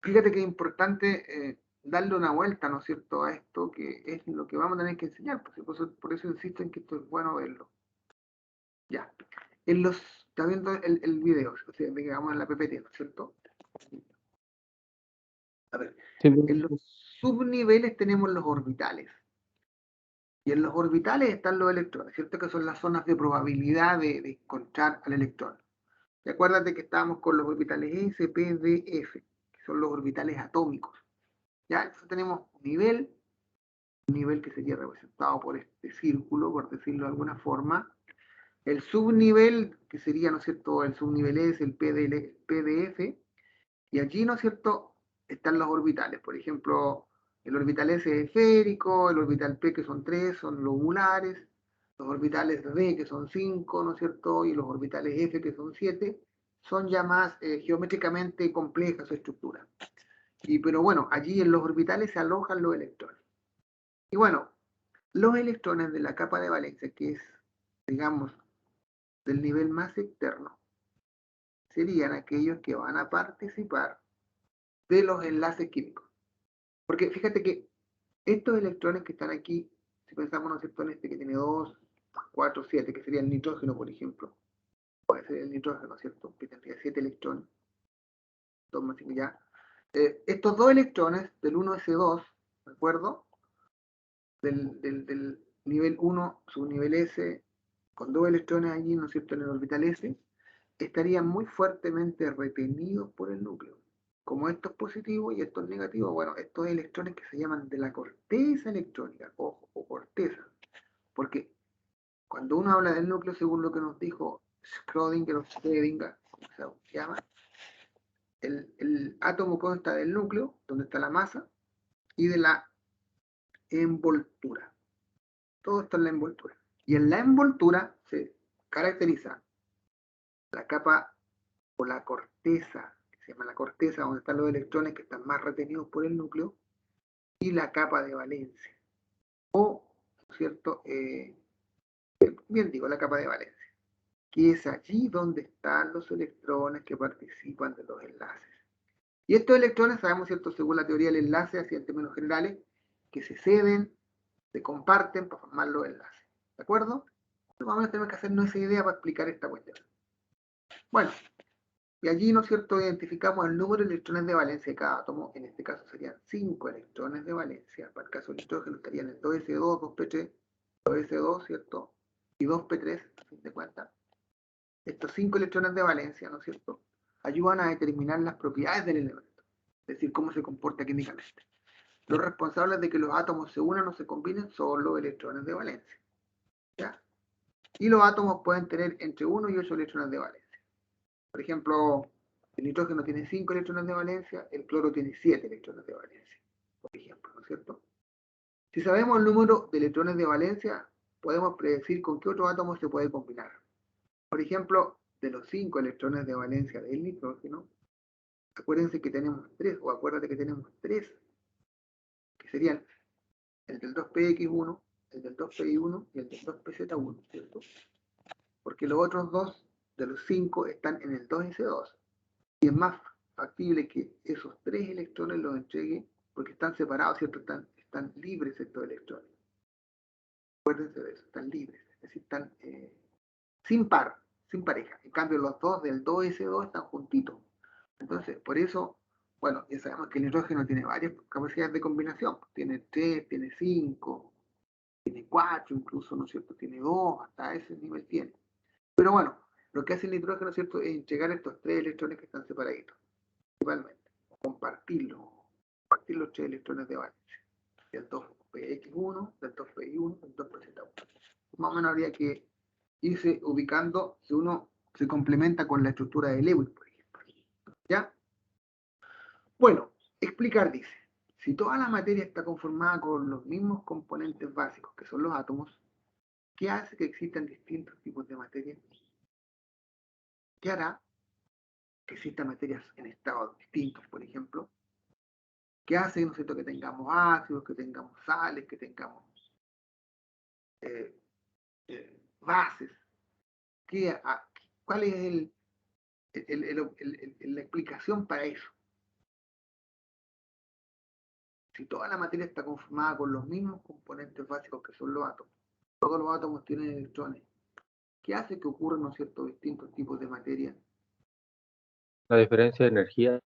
Fíjate que es importante darle una vuelta, ¿no es cierto?, a esto, que es lo que vamos a tener que enseñar. Por eso insisto en que esto es bueno verlo. Ya. Está viendo el video, o sea, digamos en la PPT, ¿no es cierto? A ver, Sí, en los subniveles tenemos los orbitales. Y en los orbitales están los electrones, ¿cierto? Que son las zonas de probabilidad de encontrar al electrón. Y acuérdate que estábamos con los orbitales S, P, D, F, que son los orbitales atómicos. Ya, entonces tenemos un nivel que sería representado por este círculo, por decirlo de alguna forma. El subnivel, que sería, ¿no es cierto?, el subnivel S, el PDF, y allí, ¿no es cierto?, están los orbitales. Por ejemplo, el orbital S es esférico, el orbital P, que son 3, son lobulares, los orbitales D, que son 5, ¿no es cierto?, y los orbitales F, que son 7, son ya más geométricamente complejas su estructura. Pero bueno, allí en los orbitales se alojan los electrones. Y bueno, los electrones de la capa de valencia, que es, digamos, del nivel más externo, serían aquellos que van a participar de los enlaces químicos. Porque fíjate que estos electrones que están aquí, si pensamos, ¿no es cierto?, en este que tiene 2, 4, 7, que sería el nitrógeno, por ejemplo, puede ser el nitrógeno, ¿cierto?, que tendría 7 electrones, 2 más 5 ya. Estos dos electrones del 1s2, ¿de acuerdo?, del nivel 1, subnivel S, con 2 electrones allí, ¿no es cierto?, en el orbital S, estarían muy fuertemente retenidos por el núcleo. Como esto es positivo y esto es negativo, bueno, estos electrones que se llaman de la corteza electrónica, ojo, o corteza, porque cuando uno habla del núcleo, según lo que nos dijo Schrödinger o Schrödinger, como se llama, el átomo consta del núcleo, donde está la masa, y de la envoltura. Todo está en la envoltura. Y en la envoltura se caracteriza la capa o la corteza, que se llama la corteza, donde están los electrones que están más retenidos por el núcleo, y la capa de valencia. O, ¿cierto? Bien digo, la capa de valencia, que es allí donde están los electrones que participan de los enlaces. Y estos electrones, sabemos, ¿cierto?, según la teoría del enlace, así en términos generales, que se ceden, se comparten para formar los enlaces. ¿De acuerdo? Entonces, vamos a tener que hacernos esa idea para explicar esta cuestión. Bueno, y allí, ¿no es cierto?, identificamos el número de electrones de valencia de cada átomo. En este caso serían 5 electrones de valencia. Para el caso del nitrógeno estarían en 2s2, 2p3, 2s2, ¿cierto?, y 2p3, a fin de cuentas. Estos 5 electrones de valencia, ¿no es cierto?, ayudan a determinar las propiedades del elemento, es decir, cómo se comporta químicamente. Los responsables de que los átomos se unan o se combinen son los electrones de valencia, ¿ya? Y los átomos pueden tener entre 1 y 8 electrones de valencia. Por ejemplo, el nitrógeno tiene 5 electrones de valencia, el cloro tiene 7 electrones de valencia, por ejemplo, ¿no es cierto? Si sabemos el número de electrones de valencia, podemos predecir con qué otro átomo se puede combinar. Por ejemplo, de los 5 electrones de valencia del nitrógeno, acuérdense que tenemos 3, o acuérdate que tenemos 3, que serían el del 2px1, el del 2pi1 y el del 2pz1, ¿cierto? Porque los otros dos de los 5 están en el 2s2. Y es más factible que esos 3 electrones los entregue porque están separados, ¿cierto? Están libres estos electrones. Acuérdense de eso, están libres, es decir, están sin par, sin pareja. En cambio, los dos del 2s2 están juntitos. Entonces, por eso, bueno, ya sabemos que el nitrógeno tiene varias capacidades de combinación. Tiene 3, tiene 5, tiene 4 incluso, ¿no es cierto? Tiene 2, hasta ese nivel tiene. Pero bueno, lo que hace el nitrógeno, ¿no es cierto?, es entregar estos 3 electrones que están separaditos, principalmente. Compartir los 3 electrones de valencia. Del 2px1, del 2pi1, del 2pz1. Más o menos habría que irse ubicando si uno se complementa con la estructura de Lewis, por ejemplo. ¿Ya? Bueno, explicar dice, si toda la materia está conformada con los mismos componentes básicos, que son los átomos, ¿qué hace que existan distintos tipos de materia? ¿Qué hará que existan materias en estados distintos, por ejemplo? ¿Qué hace, no es cierto, que tengamos ácidos, que tengamos sales, que tengamos bases? ¿Cuál es la explicación para eso? Si toda la materia está conformada con los mismos componentes básicos que son los átomos, todos los átomos tienen electrones, ¿qué hace que ocurran, ¿no es cierto?, distintos tipos de materia? La diferencia de energía,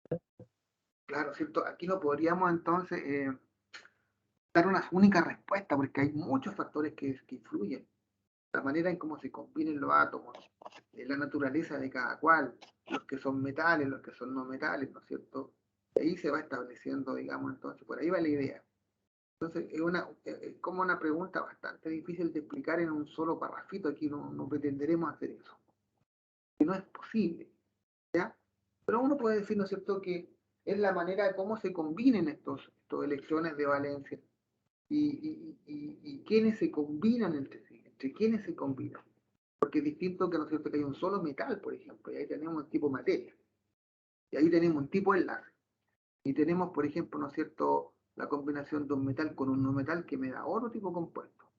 Claro, ¿cierto? Aquí no podríamos entonces dar una única respuesta porque hay muchos factores que influyen. La manera en cómo se combinen los átomos, la naturaleza de cada cual, los que son metales, los que son no metales, ¿no es cierto? Y ahí se va estableciendo, digamos, entonces, por ahí va la idea. Entonces, es como una pregunta bastante difícil de explicar en un solo parrafito, aquí no pretenderemos hacer eso, que no es posible, ¿ya? Pero uno puede decir, ¿no es cierto?, que es la manera de cómo se combinen estos electrones de valencia y quiénes se combinan entre sí, entre quiénes se combinan. Porque es distinto que, ¿no es cierto?, que hay un solo metal, por ejemplo, y ahí tenemos un tipo materia, y ahí tenemos un tipo enlace, y tenemos, por ejemplo, ¿no es cierto?, la combinación de un metal con un no metal que me da otro tipo compuesto,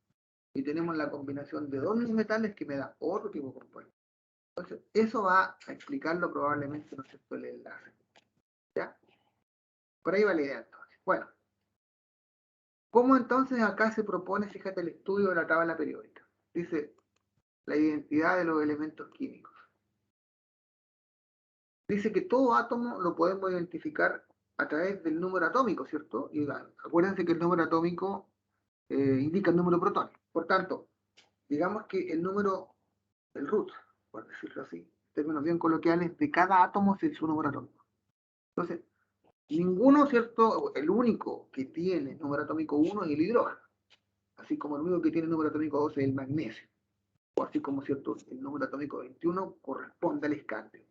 y tenemos la combinación de dos no metales que me da otro tipo compuesto. Entonces, eso va a explicarlo probablemente, ¿no es cierto?, el enlace. ¿Ya? Por ahí va la idea entonces. Bueno, ¿cómo entonces acá se propone, fíjate, el estudio de la tabla periódica? Dice, la identidad de los elementos químicos. Dice que todo átomo lo podemos identificar a través del número atómico, ¿cierto? Y acuérdense que el número atómico indica el número de protones. Por tanto, digamos que el número, el root, por decirlo así, en términos bien coloquiales, de cada átomo es su número atómico. Entonces, ninguno, ¿cierto? El único que tiene número atómico 1 es el hidrógeno, así como el único que tiene número atómico 2 es el magnesio, o así como, ¿cierto?, el número atómico 21 corresponde al escándalo.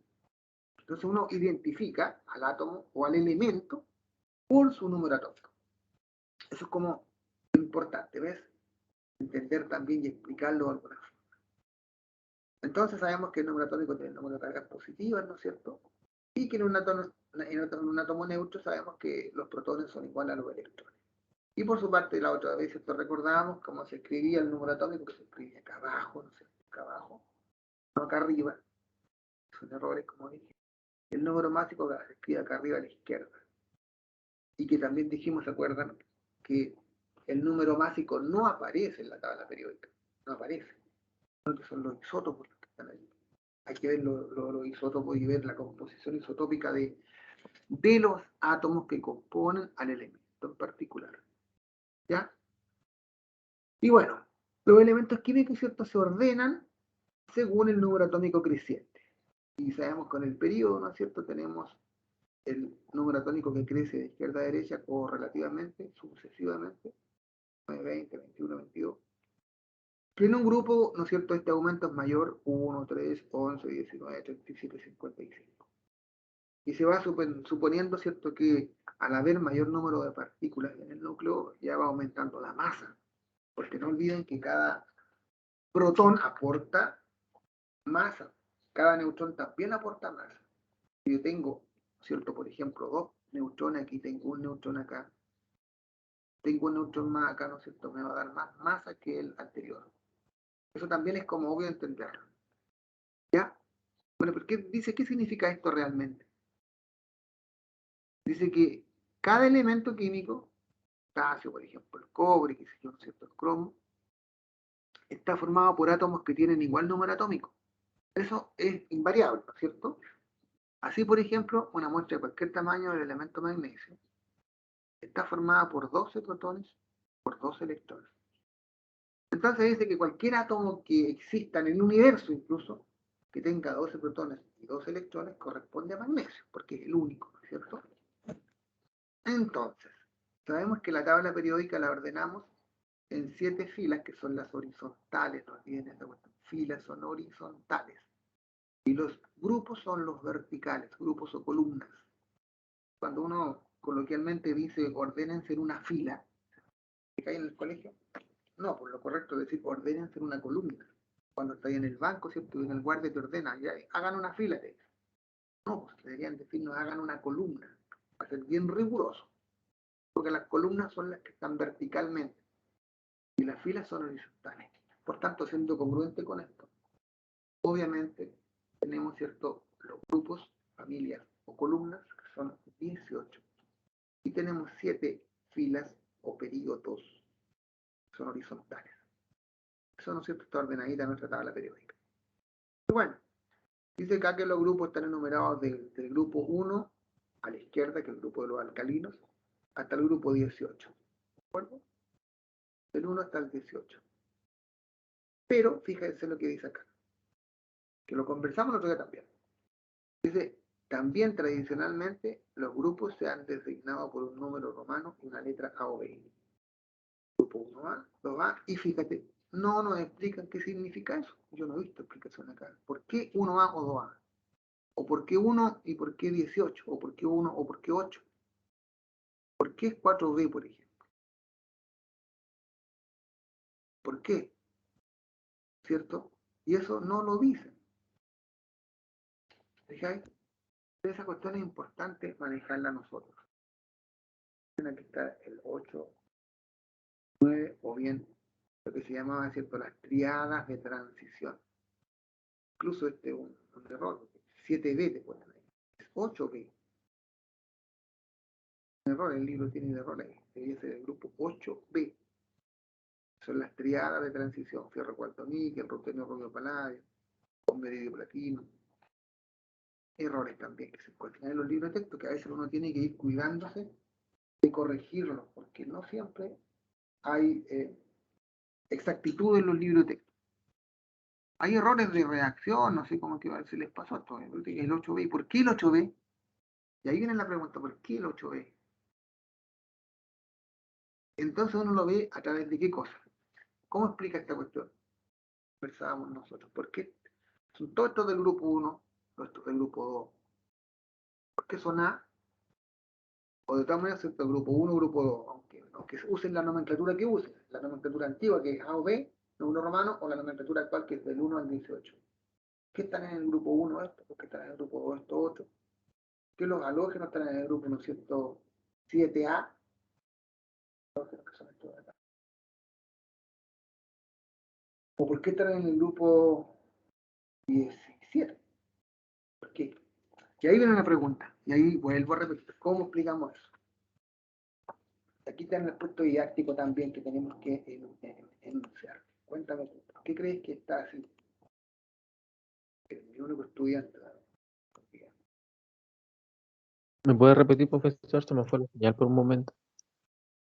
Entonces uno identifica al átomo o al elemento por su número atómico. Eso es como importante, ¿ves? Entender también y explicarlo de alguna forma. Entonces sabemos que el número atómico tiene el número de cargas positivas, ¿no es cierto? Y que en un átomo neutro sabemos que los protones son iguales a los electrones. Y por su parte, la otra vez, ¿cierto?, recordábamos cómo se escribía el número atómico, que se escribía acá abajo, ¿no es cierto?, acá abajo, no acá arriba. Son errores, como dije. El número másico se escribe acá arriba a la izquierda. Y que también dijimos, ¿se acuerdan?, que el número másico no aparece en la tabla periódica, no aparece, sino que son los isótopos los que están ahí. Hay que ver los isótopos y ver la composición isotópica de los átomos que componen al elemento en particular. ¿Ya? Y bueno, los elementos químicos, ¿cierto?, se ordenan según el número atómico creciente. Y sabemos con el periodo, ¿no es cierto?, tenemos el número atómico que crece de izquierda a derecha o relativamente, sucesivamente, 9, 20, 21, 22. Que en un grupo, ¿no es cierto?, este aumento es mayor, 1, 3, 11, 19, 37, 55. Y se va suponiendo, ¿cierto?, que al haber mayor número de partículas en el núcleo, ya va aumentando la masa. Porque no olviden que cada protón aporta masa, cada neutrón también aporta masa. Si yo tengo, ¿cierto?, por ejemplo, dos neutrones aquí, tengo un neutrón acá, tengo un neutrón más acá, ¿no es cierto?, me va a dar más masa que el anterior. Eso también es como obvio entenderlo. ¿Ya? Bueno, pero ¿qué significa esto realmente? Dice que cada elemento químico, potasio, por ejemplo, el cobre, qué sé yo, ¿no es cierto?, el cromo, está formado por átomos que tienen igual número atómico. Eso es invariable, ¿no es cierto? Así, por ejemplo, una muestra de cualquier tamaño del elemento magnesio está formada por 12 protones por 12 electrones. Entonces dice que cualquier átomo que exista en el universo, incluso, que tenga 12 protones y 12 electrones, corresponde a magnesio, porque es el único, ¿no es cierto? Entonces, sabemos que la tabla periódica la ordenamos en 7 filas, que son las horizontales, no olviden esa cuestión. Filas son horizontales. Y los grupos son los verticales, grupos o columnas. Cuando uno coloquialmente dice ordénense en una fila, ¿se cae en el colegio? No, por lo correcto es decir ordénense en una columna. Cuando estás en el banco, ¿cierto?, y en el guardia te ordena, ya, hagan una fila. No, pues deberían decirnos hagan una columna, para ser bien riguroso. Porque las columnas son las que están verticalmente y las filas son horizontales. Por tanto, siendo congruente con esto, obviamente tenemos, ¿cierto?, los grupos, familias o columnas, que son 18. Y tenemos 7 filas o períodos, que son horizontales. Eso, ¿no es cierto?, está ordenadita en nuestra tabla periódica. Y bueno, dice acá que los grupos están enumerados del grupo 1 a la izquierda, que es el grupo de los alcalinos, hasta el grupo 18. ¿De acuerdo? Del 1 hasta el 18. Pero fíjense lo que dice acá, que lo conversamos el otro día también. Dice, también tradicionalmente los grupos se han designado por un número romano y una letra A o B. Grupo 1A, 2A, y fíjate, no nos explican qué significa eso. Yo no he visto explicación acá. ¿Por qué 1A o 2A? ¿O por qué 1 y por qué 18? ¿O por qué 1 o por qué 8? ¿Por qué es 4B, por ejemplo? ¿Por qué? ¿Cierto? Y eso no lo dicen. ¿Fijáis? Esa cuestión es importante manejarla nosotros. Aquí está el 8, 9 o bien lo que se llamaba, ¿cierto?, las triadas de transición. Incluso este es un error. 7B te ponen ahí. Es 8B. Un error, el libro tiene un error ahí. Debería ser el grupo 8B. Son las triadas de transición. Fierro, cuarto, níquel, rutenio, romio, paladio, converidio, platino. Errores también que se encuentran en los libros de texto, que a veces uno tiene que ir cuidándose de corregirlos, porque no siempre hay exactitud en los libros de texto. Hay errores de reacción, no sé cómo que se les pasó a esto, el 8B. ¿Por qué el 8B? Y ahí viene la pregunta, ¿por qué el 8B? Entonces uno lo ve a través de qué cosa. ¿Cómo explica esta cuestión? Pensábamos nosotros. ¿Por qué son todos estos del grupo 1, todos estos del grupo 2? ¿Por qué son A? O de todas maneras, el grupo 1, grupo 2, aunque usen la nomenclatura que usen, la nomenclatura antigua que es A o B, número romano, o la nomenclatura actual que es del 1 al 18. ¿Qué están en el grupo 1 esto? ¿Por qué están en el grupo 2 esto otro? ¿Qué los halógenos están en el grupo, ¿no es cierto?, 7A? ¿O por qué están en el grupo 17? ¿Por qué? Y ahí viene una pregunta, y ahí vuelvo a repetir, ¿cómo explicamos eso? Aquí está el aspecto didáctico también que tenemos que enunciar. Cuéntame, ¿por qué crees que está así? Mi único estudiante. ¿Me puede repetir, profesor? Se me fue la señal por un momento.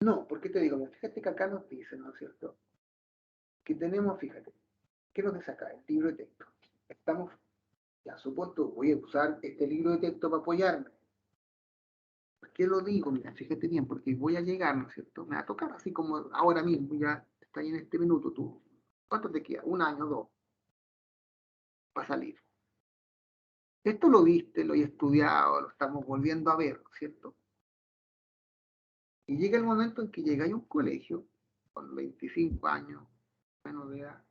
No, porque te digo, fíjate que acá nos dicen, ¿no es cierto?, que tenemos, fíjate, ¿qué nos dice acá? El libro de texto. Estamos, ya supuesto, voy a usar este libro de texto para apoyarme. ¿Por qué lo digo? Mira, fíjate bien, porque voy a llegar, ¿no es cierto? Me va a tocar así como ahora mismo, ya está ahí en este minuto tú. ¿Cuánto te queda? 1 año, 2, para salir. Esto lo viste, lo he estudiado, lo estamos volviendo a ver, ¿no es cierto? Y llega el momento en que llegáis a un colegio con 25 años, menos de edad,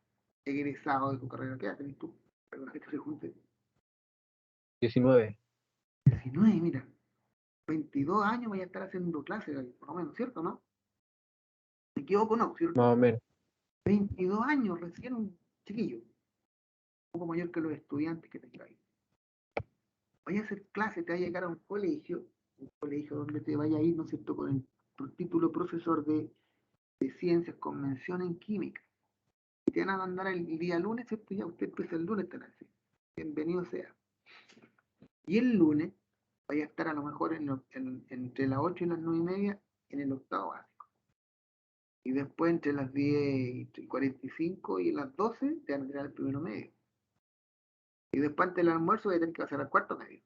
egresado de tu carrera. ¿Qué edad tenés tú? Perdón, que se junte. 19. 19, mira. 22 años voy a estar haciendo clases, por lo menos, ¿cierto, no? ¿Me equivoco, no? ¿Cierto? Más o menos. 22 años, recién un chiquillo. Un poco mayor que los estudiantes que tengo ahí. Vaya a hacer clase, te va a llegar a un colegio donde te vaya a ir, ¿no es cierto?, con el título profesor de ciencias con mención en química. Y te van a mandar el día lunes, ¿cierto? Ya usted empieza el lunes, te van a decir. Bienvenido sea. Y el lunes vaya a estar a lo mejor entre las 8 y las 9 y media en el octavo básico. Y después entre las 10 y 45 y las 12 te van a tirar el primero medio. Y después antes del almuerzo voy a tener que hacer el cuarto medio.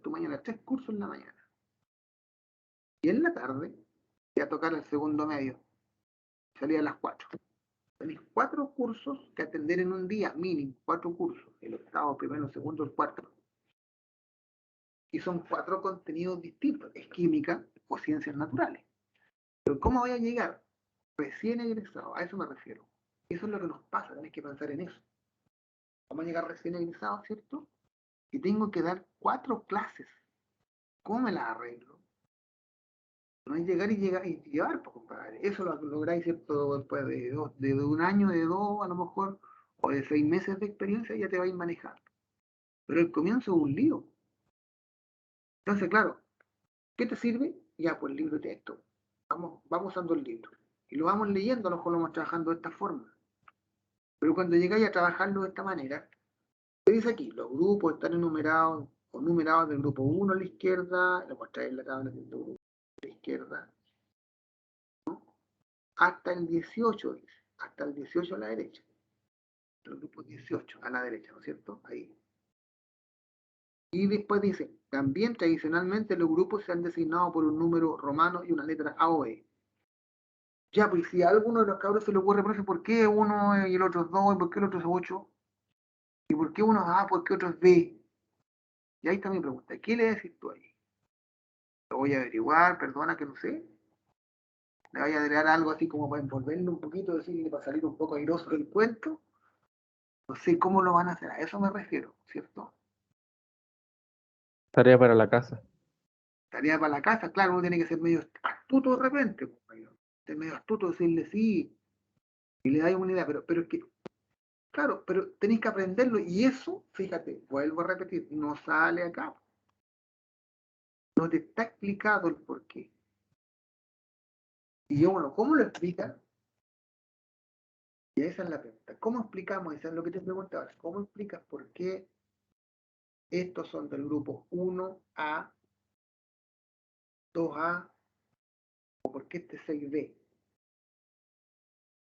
Tu mañana, 3 cursos en la mañana. Y en la tarde voy a tocar el segundo medio. Salía a las 4. Tenéis 4 cursos que atender en un día, mínimo, 4 cursos. El octavo, primero, segundo, el cuarto. Y son 4 contenidos distintos. Es química o ciencias naturales. Pero ¿cómo voy a llegar? Recién egresado, a eso me refiero. Eso es lo que nos pasa, tenés que pensar en eso. Vamos a llegar recién egresado, ¿cierto? Y tengo que dar 4 clases. ¿Cómo me las arreglo? No es llegar y llevar, pues, compadre. Eso lo lográis, ¿cierto? Después de un año, de 2, a lo mejor, o de 6 meses de experiencia, ya te vais manejando. pero el comienzo es un lío. Entonces, claro, ¿qué te sirve? Ya, pues el libro de texto. Vamos usando el libro. Y lo vamos leyendo, a lo mejor lo vamos trabajando de esta forma. Pero cuando llegáis a trabajarlo de esta manera, te dice aquí, los grupos están enumerados o numerados del grupo 1 a la izquierda, lo mostráis en la tabla del grupo a la izquierda, hasta el 18, dice, hasta el 18 a la derecha. El grupo 18 a la derecha, ¿no es cierto? Ahí. Y después dice, también tradicionalmente los grupos se han designado por un número romano y una letra A o E. Ya, pues si a alguno de los cabros se le ocurre, ¿por qué uno y el otro es 2? ¿Y por qué el otro es 8? ¿Y por qué uno es A? ¿Por qué otro es B? Y ahí está mi pregunta. ¿Qué le decís tú ahí? Lo voy a averiguar, perdona que no sé. Le voy a agregar algo así como para envolverle un poquito, decirle para salir un poco airoso del cuento. No sé cómo lo van a hacer, a eso me refiero, ¿cierto? Tarea para la casa. Tarea para la casa, claro, uno tiene que ser medio astuto de repente, compañero. Ser medio astuto, decirle sí, y le dais una idea, pero es que, claro, pero tenéis que aprenderlo, y eso, fíjate, vuelvo a repetir, no sale acá. No te está explicado el por qué. Y yo, bueno, ¿cómo lo explican? Y esa es la pregunta. ¿Cómo explicamos? Eso es lo que te pregunto ahora. ¿Cómo explicas por qué estos son del grupo 1A, 2A, o por qué este 6B?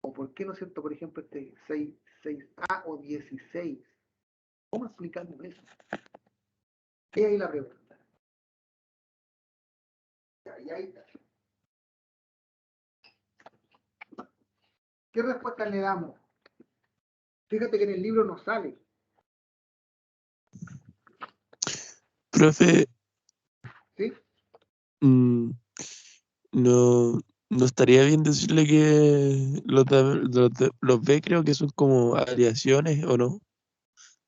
¿O por qué, no es cierto, por ejemplo, este 6A o 16? ¿Cómo explicamos eso? Y ahí la pregunta. Y ahí está. ¿Qué respuesta le damos? Fíjate que en el libro no sale. Profe, ¿Sí? mm, no, no estaría bien decirle que los B creo que son como aleaciones, ¿o no?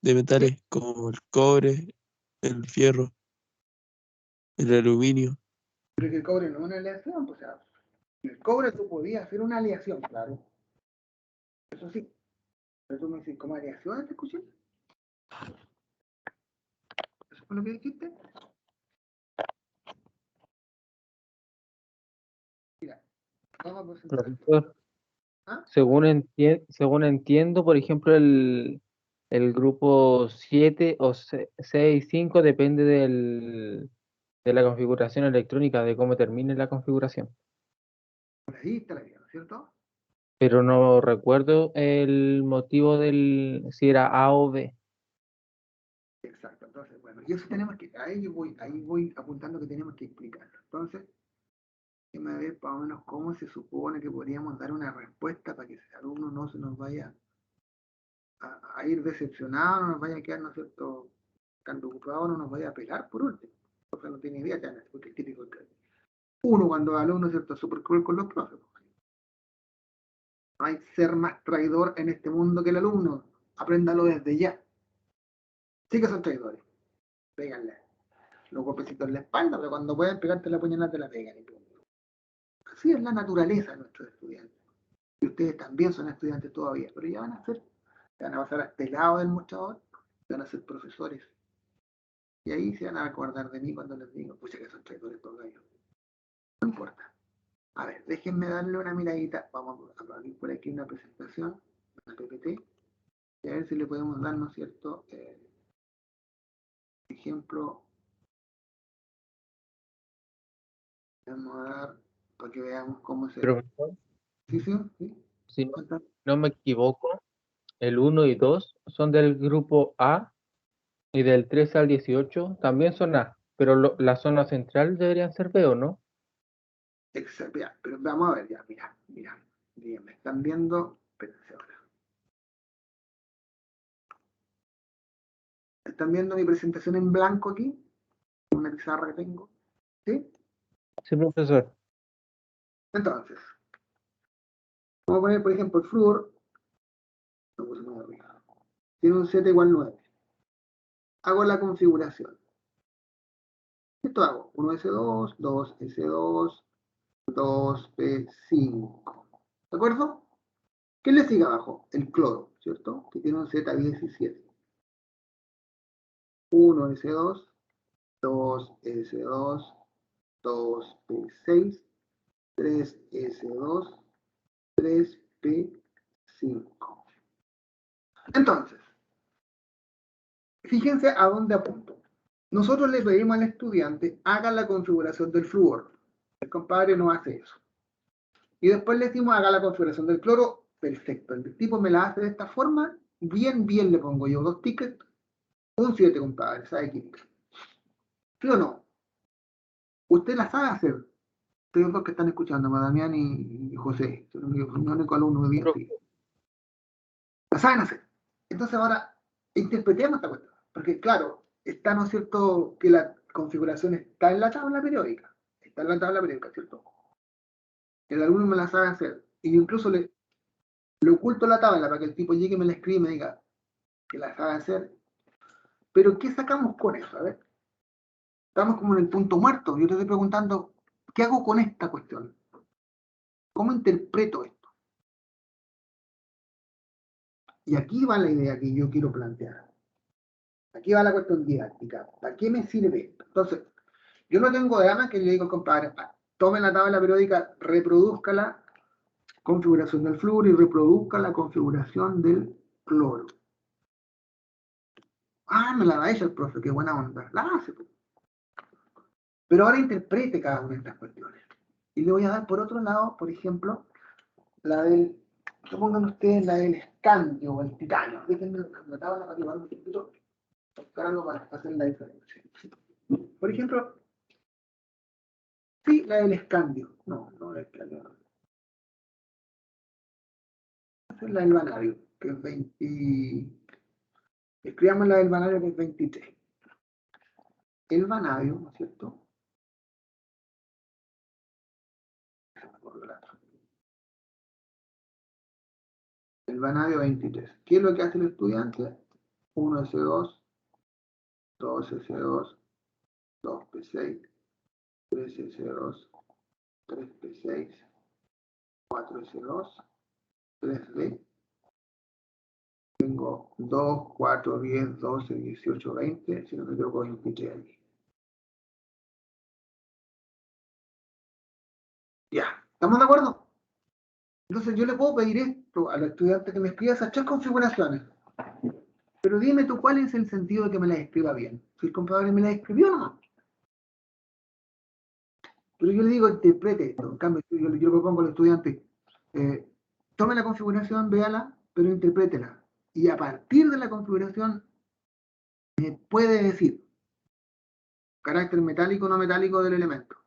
De ¿Qué? metales como el cobre, el fierro, el aluminio. Pero que el cobre no es una aleación, pues, o sea, el cobre tú podías hacer una aleación, claro. Eso sí. Pero tú me dices, ¿cómo aleación te escuché? ¿Eso fue lo que dijiste? Mira, vamos a presentar esto. Profesor, ¿Ah? según entiendo, por ejemplo, el grupo 7 o 6, 5 depende de la configuración electrónica, de cómo termine la configuración. Por ahí está la vida, ¿no es cierto? Pero no recuerdo el motivo si era A o B. Exacto. Entonces, bueno, y eso tenemos que, ahí voy apuntando que tenemos que explicarlo. Entonces, déjame ver más o menos cómo se supone que podríamos dar una respuesta para que ese alumno no se nos vaya a ir decepcionado, no nos vaya a quedar, ¿no es cierto?, tan preocupado, no nos vaya a pegar por último. Porque no tiene idea, porque es típico que uno cuando es alumno, ¿cierto?, es súper cruel con los profes. No hay ser más traidor en este mundo que el alumno. Apréndalo desde ya. Sí que son traidores. Péganle los golpecitos en la espalda, pero cuando pueden pegarte la puñalada te la pegan. Y punto. Así es la naturaleza de nuestros estudiantes. Y ustedes también son estudiantes todavía, pero ya van a pasar a este lado del mostrador, van a ser profesores. Y ahí se van a acordar de mí cuando les digo, pucha que son traidores todos ellos. No importa. A ver, déjenme darle una miradita. Vamos a abrir por aquí una presentación, una PPT, y a ver si le podemos dar, ¿no es cierto?, ejemplo. Vamos a dar para que veamos cómo se. Profesor, Sí, sí, sí. si Cuéntame. no me equivoco, el 1 y 2 son del grupo A y del 13 al 18 también son A, pero la zona central deberían ser B, ¿o no? Exacto, ya, pero vamos a ver, ya, mira. Díganme, ¿están viendo? Espérense ahora. ¿Están viendo mi presentación en blanco aquí? Una pizarra que tengo. ¿Sí? Sí, profesor. Entonces, vamos a poner, por ejemplo, el flúor. Lo puse muy arriba. Tiene un Z igual 9. Hago la configuración. Esto hago 1S2, 2S2, 2P5. ¿De acuerdo? ¿Qué le sigue abajo? El cloro, ¿cierto? Que tiene un Z17. 1s2, 2s2, 2p6, 3s2, 3p5. Entonces, fíjense a dónde apunto. Nosotros le pedimos al estudiante haga la configuración del flúor. El compadre no hace eso. Y después le decimos haga la configuración del cloro. Perfecto. El tipo me la hace de esta forma. Bien le pongo yo 2 tickets. Un 7, compadre. ¿Sabe química? ¿Sí o no? Usted la sabe hacer. Ustedes dos que están escuchando, Damián y José. Son mi único alumno de bien. La saben hacer. Entonces ahora interpretemos esta cuestión. Porque claro, está, ¿no es cierto?, que la configuración está en la tabla periódica. Está en la tabla periódica, ¿cierto? El alumno me la sabe hacer. Y yo incluso le oculto la tabla para que el tipo llegue y me la escriba y me diga que la sabe hacer. Pero ¿qué sacamos con eso? A ver. Estamos como en el punto muerto. Yo te estoy preguntando, ¿qué hago con esta cuestión? ¿Cómo interpreto esto? Y aquí va la idea que yo quiero plantear. Aquí va la cuestión didáctica. ¿Para qué me sirve esto? Entonces, yo no tengo drama que le digo, compadre, tome la tabla periódica, reproduzca la configuración del flúor y reproduzca la configuración del cloro. Ah, me la da ella el profe, qué buena onda. La hace. Pero ahora interprete cada una de estas cuestiones. Y le voy a dar por otro lado, por ejemplo, la del, supongan ustedes, la del escandio o el titanio. Déjenme la tabla para llevar un poquito, buscarlo para hacer la diferencia. Por ejemplo, sí, la del escandio. No la del escandio. No. Esa es la del vanadio, que es 20. Escribamos la del vanadio, que es 23. El vanadio, ¿no es cierto? El vanadio 23. ¿Qué es lo que hace el estudiante? 1s2, 2s2, 2p6, 3s2, 3p6, 4s2, 3d. Tengo 2, 4, 10, 12, 18, 20, si no me equivoco, 23 aquí. Ya, ¿estamos de acuerdo? Entonces yo le puedo pedir esto al estudiante que me escriba esas 3 configuraciones. Pero dime tú cuál es el sentido de que me las escriba bien. Si el compadre me las escribió o no. Pero yo le digo, interprete esto. En cambio, yo le propongo al estudiante, tome la configuración, véala, pero interprétela. Y a partir de la configuración, me puede decir carácter metálico o no metálico del elemento.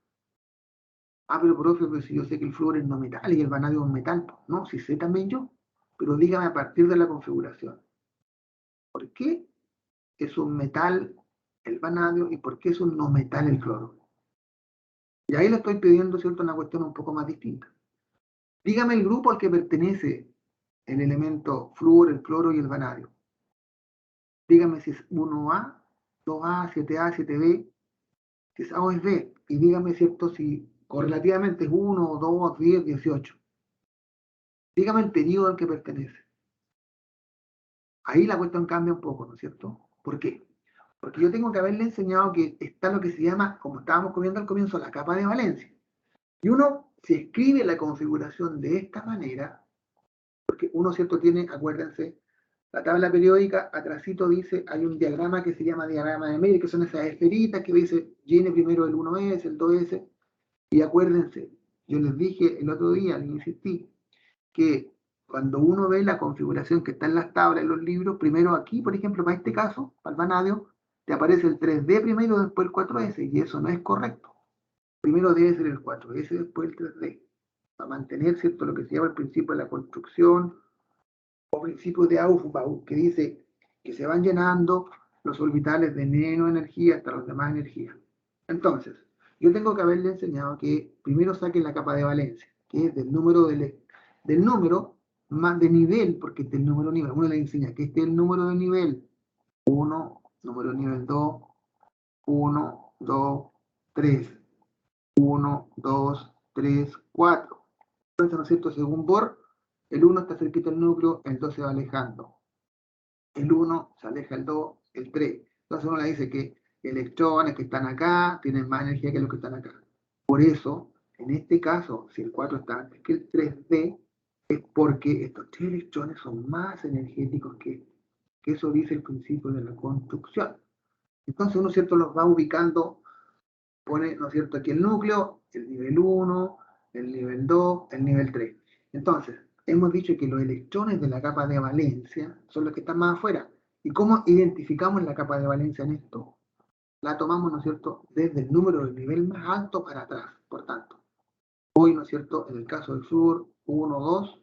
Ah, pero profe, pues si yo sé que el flúor es no metal y el vanadio es un metal. No, si sé también yo. Pero dígame a partir de la configuración. ¿Por qué es un metal el vanadio y por qué es un no metal el cloro? Y ahí le estoy pidiendo, ¿cierto?, una cuestión un poco más distinta. Dígame el grupo al que pertenece el elemento flúor, el cloro y el vanadio. Dígame si es 1A, 2A, 7A, 7B, si es A o es B. Y dígame, ¿cierto?, si correlativamente es 1, 2, 10, 18. Dígame el periodo al que pertenece. Ahí la cuestión cambia un poco, ¿no es cierto? ¿Por qué? Porque yo tengo que haberle enseñado que está lo que se llama, como estábamos comiendo al comienzo, la capa de valencia. Y uno, si escribe la configuración de esta manera, porque uno, ¿cierto?, tiene, acuérdense, la tabla periódica, atrásito dice, hay un diagrama que se llama diagrama de Meyer, que son esas esferitas que dice, llene primero el 1S, el 2S, y acuérdense, yo les dije el otro día, les insistí, que cuando uno ve la configuración que está en las tablas, en los libros, primero aquí, por ejemplo, para este caso, para el vanadio, te aparece el 3D primero, después el 4S, y eso no es correcto. Primero debe ser el 4S, después el 3D, para mantener, ¿cierto?, lo que se llama el principio de la construcción, o principio de Aufbau, que dice que se van llenando los orbitales de menos energía hasta los de más energía. Entonces, yo tengo que haberle enseñado que primero saquen la capa de valencia, que es del número más de nivel, porque este es el número nivel. Uno le enseña que este es el número de nivel 1, número de nivel 2, 1, 2, 3, 1, 2, 3, 4. Entonces, ¿no es cierto? Según Bohr, el 1 está cerquita del núcleo, el 2 se va alejando. El 1 se aleja el 2, el 3. Entonces uno le dice que electrones que están acá tienen más energía que los que están acá. Por eso, en este caso, si el 4 está antes que el 3D, es porque estos 3 electrones son más energéticos que eso dice el principio de la construcción. Entonces uno, ¿cierto?, los va ubicando, pone, ¿no es cierto?, aquí el núcleo, el nivel 1, el nivel 2, el nivel 3. Entonces, hemos dicho que los electrones de la capa de valencia son los que están más afuera. ¿Y cómo identificamos la capa de valencia en esto? La tomamos, ¿no es cierto?, desde el número del nivel más alto para atrás. Por tanto, hoy, ¿no es cierto?, en el caso del flúor, 1, 2,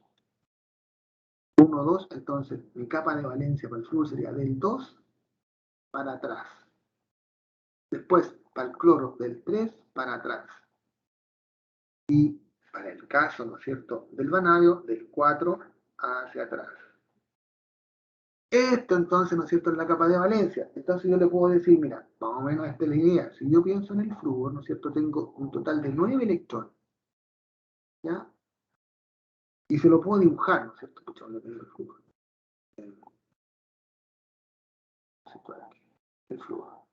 1, 2, entonces mi capa de valencia para el flúor sería del 2 para atrás. Después, para el cloro, del 3 para atrás. Y para el caso, ¿no es cierto?, del vanadio, del 4 hacia atrás. Esto entonces, ¿no es cierto?, es la capa de valencia. Entonces yo le puedo decir, mira, más o menos esta es la idea. Si yo pienso en el flúor, ¿no es cierto?, tengo un total de 9 electrones. ¿Ya? Y se lo puedo dibujar, ¿no es cierto? Pucha, ¿dónde tengo el flúor? El flúor.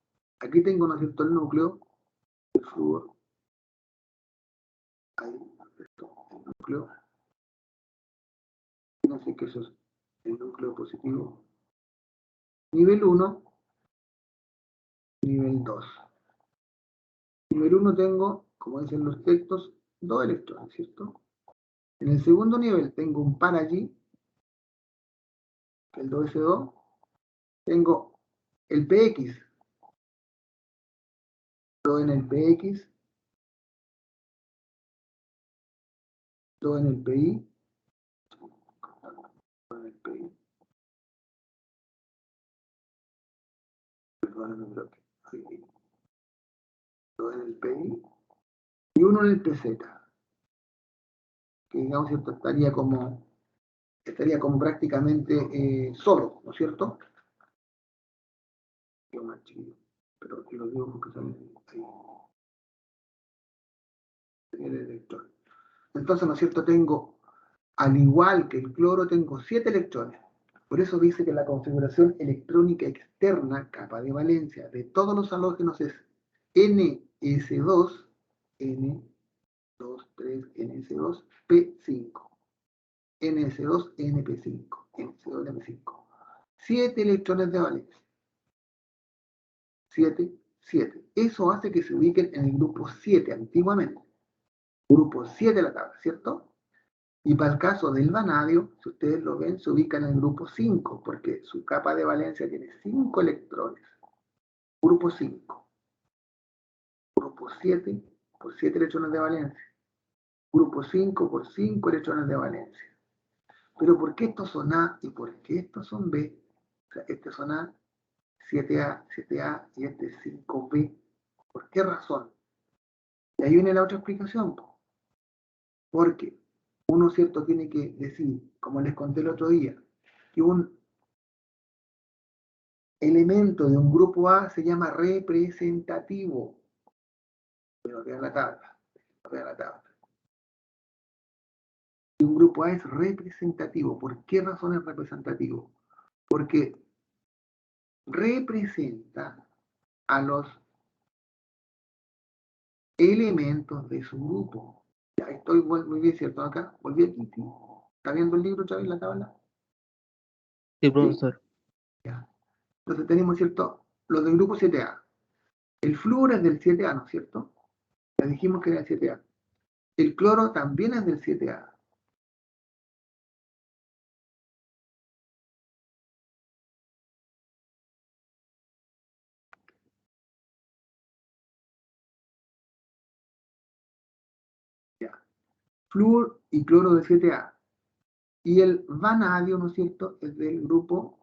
Aquí tengo, ¿no es cierto?, el núcleo, el flúor. Ahí, ¿no es cierto?, el núcleo. Fíjense que eso es el núcleo positivo. Nivel 1, nivel 2. Nivel 1 tengo, como dicen los textos, 2 electrones, ¿cierto? En el segundo nivel tengo un par allí, el 2s2. Tengo el px, 2 en el px, 2 en el pi, 2 en el pi, perdón, el bloque, 2 en el pi y 1 en el pz, que digamos, ¿cierto?, estaría como prácticamente solo, ¿no es cierto? Yo más chiquillo, pero aquí lo digo porque sale ahí el electrón. Entonces, ¿no es cierto?, tengo, al igual que el cloro, tengo 7 electrones. Por eso dice que la configuración electrónica externa, capa de valencia, de todos los halógenos es NS2, N2, 3, NS2, P5, NS2, NP5, NS2, NP5. 7 electrones de valencia. 7, 7. Eso hace que se ubiquen en el grupo 7 antiguamente. Grupo 7 de la tabla, ¿cierto? Y para el caso del vanadio, si ustedes lo ven, se ubica en el grupo 5, porque su capa de valencia tiene 5 electrones. Grupo 5. Grupo 7 por 7 electrones de valencia. Grupo 5 por 5 electrones de valencia. Pero ¿por qué estos son A y por qué estos son B? O sea, estos son A, 7A, 7A y este es 5B. ¿Por qué razón? Y ahí viene la otra explicación. Porque uno, ¿cierto?, tiene que decir, como les conté el otro día, que un elemento de un grupo A se llama representativo. Pero vean la tabla. Vean la tabla. Y un grupo A es representativo. ¿Por qué razón es representativo? Porque representa a los elementos de su grupo. Ya estoy muy bien, ¿cierto? Acá, volví aquí, ¿sí? ¿Está viendo el libro otra vez, la tabla? Sí, ¿Sí? profesor. Ya. Entonces tenemos, ¿cierto?, los del grupo 7A. El flúor es del 7A, ¿no es cierto? Ya dijimos que era el 7A. El cloro también es del 7A. Ya. Flúor y cloro de 7A. Y el vanadio, ¿no es cierto?, es del grupo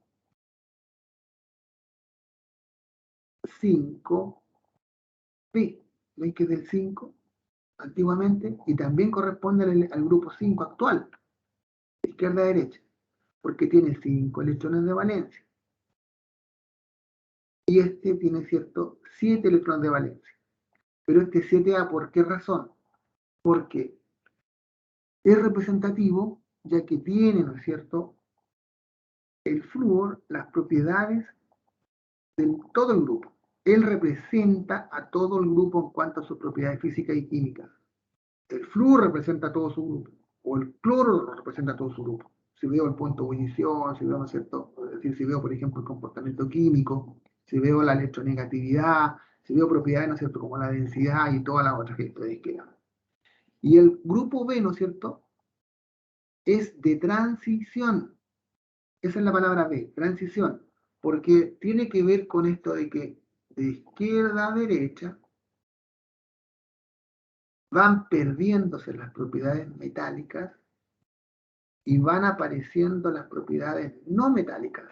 5B. ¿Veis que es del 5 antiguamente? Y también corresponde al grupo 5 actual, de izquierda a derecha, porque tiene 5 electrones de valencia. Y este tiene, ¿cierto?, 7 electrones de valencia. Pero este 7A, ¿por qué razón? Porque es representativo, ya que tiene, ¿no es cierto?, el flúor, las propiedades de todo el grupo. Él representa a todo el grupo en cuanto a sus propiedades físicas y químicas. El flúor representa a todo su grupo, o el cloro representa a todo su grupo. Si veo el punto de ebullición, si veo, ¿no es cierto? Es decir, si veo, por ejemplo, el comportamiento químico, si veo la electronegatividad, si veo propiedades, ¿no es cierto?, como la densidad y todas las otras que quedan. Y el grupo B, ¿no es cierto?, es de transición. Esa es la palabra B, transición, porque tiene que ver con esto de que de izquierda a derecha van perdiéndose las propiedades metálicas y van apareciendo las propiedades no metálicas.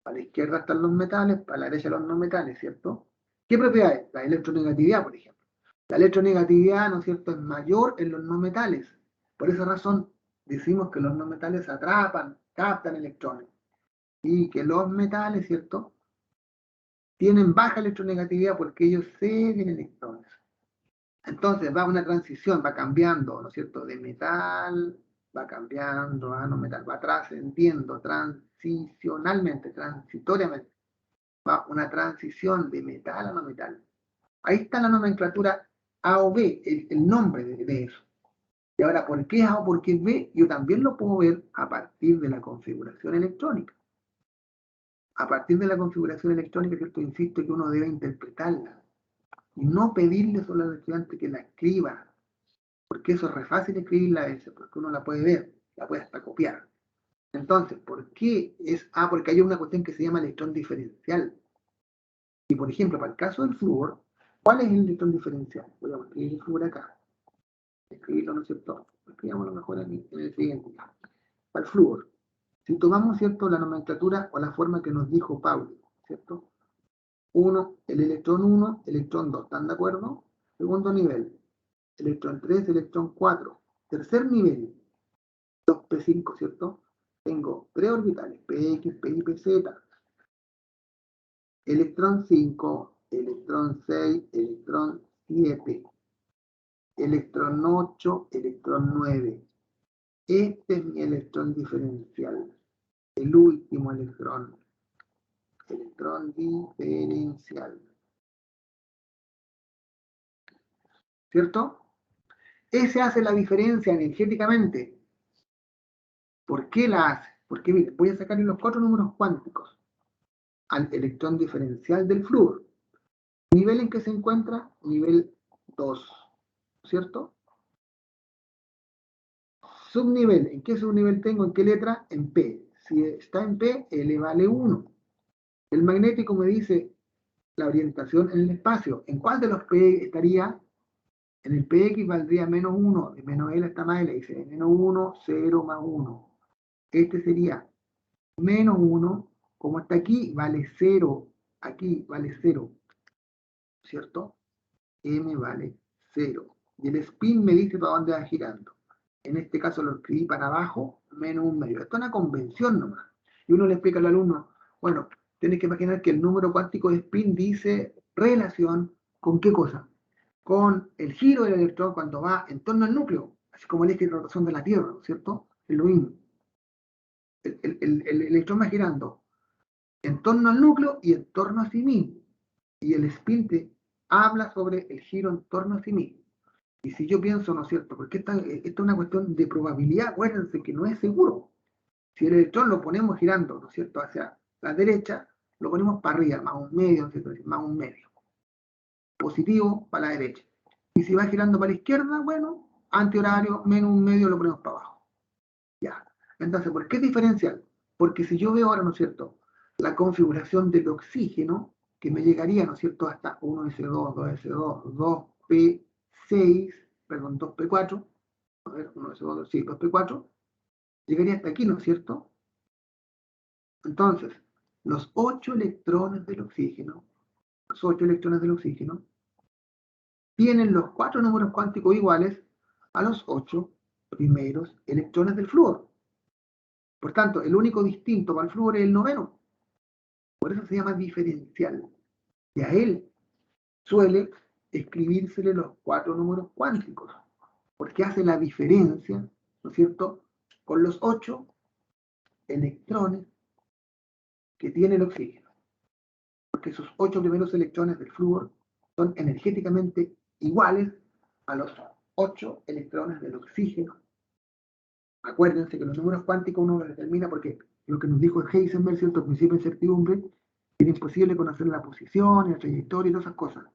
A la izquierda están los metales, a la derecha los no metales, ¿cierto? ¿Qué propiedades? La electronegatividad, por ejemplo. La electronegatividad, ¿no es cierto?, es mayor en los no metales. Por esa razón decimos que los no metales atrapan, captan electrones. Y que los metales, ¿cierto?, tienen baja electronegatividad porque ellos ceden electrones. Entonces va una transición, va cambiando, ¿no es cierto?, de metal, va cambiando a no metal, va trascendiendo transicionalmente, transitoriamente. Va una transición de metal a no metal. Ahí está la nomenclatura A o B, el nombre de eso. Y ahora, ¿por qué A o por qué B? Yo también lo puedo ver a partir de la configuración electrónica. A partir de la configuración electrónica, ¿cierto?, insisto que uno debe interpretarla y no pedirle solo al estudiante que la escriba, porque eso es re fácil escribirla a veces, porque uno la puede ver, la puede hasta copiar. Entonces, ¿por qué es A? Porque hay una cuestión que se llama electrón diferencial. Y por ejemplo, para el caso del flúor, ¿cuál es el electrón diferencial? Voy a escribir el flúor acá. Escribirlo, ¿no es cierto? Escribámoslo mejor aquí, en el siguiente. Para el flúor, si tomamos, ¿cierto?, la nomenclatura o la forma que nos dijo Pauli, ¿cierto? 1, el electrón 1, electrón 2, ¿están de acuerdo? Segundo nivel, electrón 3, electrón 4. Tercer nivel, 2p5, ¿cierto? Tengo 3 orbitales, px, py, pz. Electrón 5, electrón 6, electrón 7, electrón 8, electrón 9. Este es mi electrón diferencial, el último electrón diferencial. ¿Cierto? Ese hace la diferencia energéticamente. ¿Por qué la hace? Porque mire, voy a sacarle los 4 números cuánticos al electrón diferencial del flúor. ¿Nivel en que se encuentra? Nivel 2. ¿Cierto? Subnivel. ¿En qué subnivel tengo? ¿En qué letra? En P. Si está en P, L vale 1. El magnético me dice la orientación en el espacio. ¿En cuál de los P estaría? En el PX valdría menos 1. De menos L hasta más L. Dice de menos 1, 0 más 1. Este sería menos 1. Como está aquí, vale 0. Aquí vale 0. ¿Cierto? M vale 0. Y el spin me dice para dónde va girando. En este caso lo escribí para abajo, menos 1/2. Esto es una convención nomás. Y uno le explica al alumno, bueno, tienes que imaginar que el número cuántico de spin dice relación con qué cosa. Con el giro del electrón cuando va en torno al núcleo, así como el eje de rotación de la Tierra, ¿no es cierto? Es lo mismo. El electrón va girando en torno al núcleo y en torno a sí mismo. Y el spin te habla sobre el giro en torno a sí mismo. Y si yo pienso, ¿no es cierto? Porque esta es una cuestión de probabilidad, acuérdense que no es seguro. Si el electrón lo ponemos girando, ¿no es cierto?, hacia la derecha, lo ponemos para arriba, más un medio, ¿no es cierto?, más un medio. Positivo para la derecha. Y si va girando para la izquierda, bueno, antihorario, menos un medio lo ponemos para abajo. Ya. Entonces, ¿por qué es diferencial? Porque si yo veo ahora, ¿no es cierto?, la configuración del oxígeno, que me llegaría, ¿no es cierto?, hasta 1s2, 2s2, 2p6, perdón, 2p4, a ver, 1s2, sí, 2p4, llegaría hasta aquí, ¿no es cierto? Entonces, los 8 electrones del oxígeno, tienen los 4 números cuánticos iguales a los 8 primeros electrones del flúor. Por tanto, el único distinto para el flúor es el noveno. Por eso se llama diferencial. Y a él suele escribírsele los 4 números cuánticos, porque hace la diferencia, ¿no es cierto?, con los 8 electrones que tiene el oxígeno. porque sus 8 primeros electrones del flúor son energéticamente iguales a los 8 electrones del oxígeno. Acuérdense que los números cuánticos uno los determina porque lo que nos dijo Heisenberg, cierto principio de incertidumbre, era imposible conocer la posición, la trayectoria y todas esas cosas.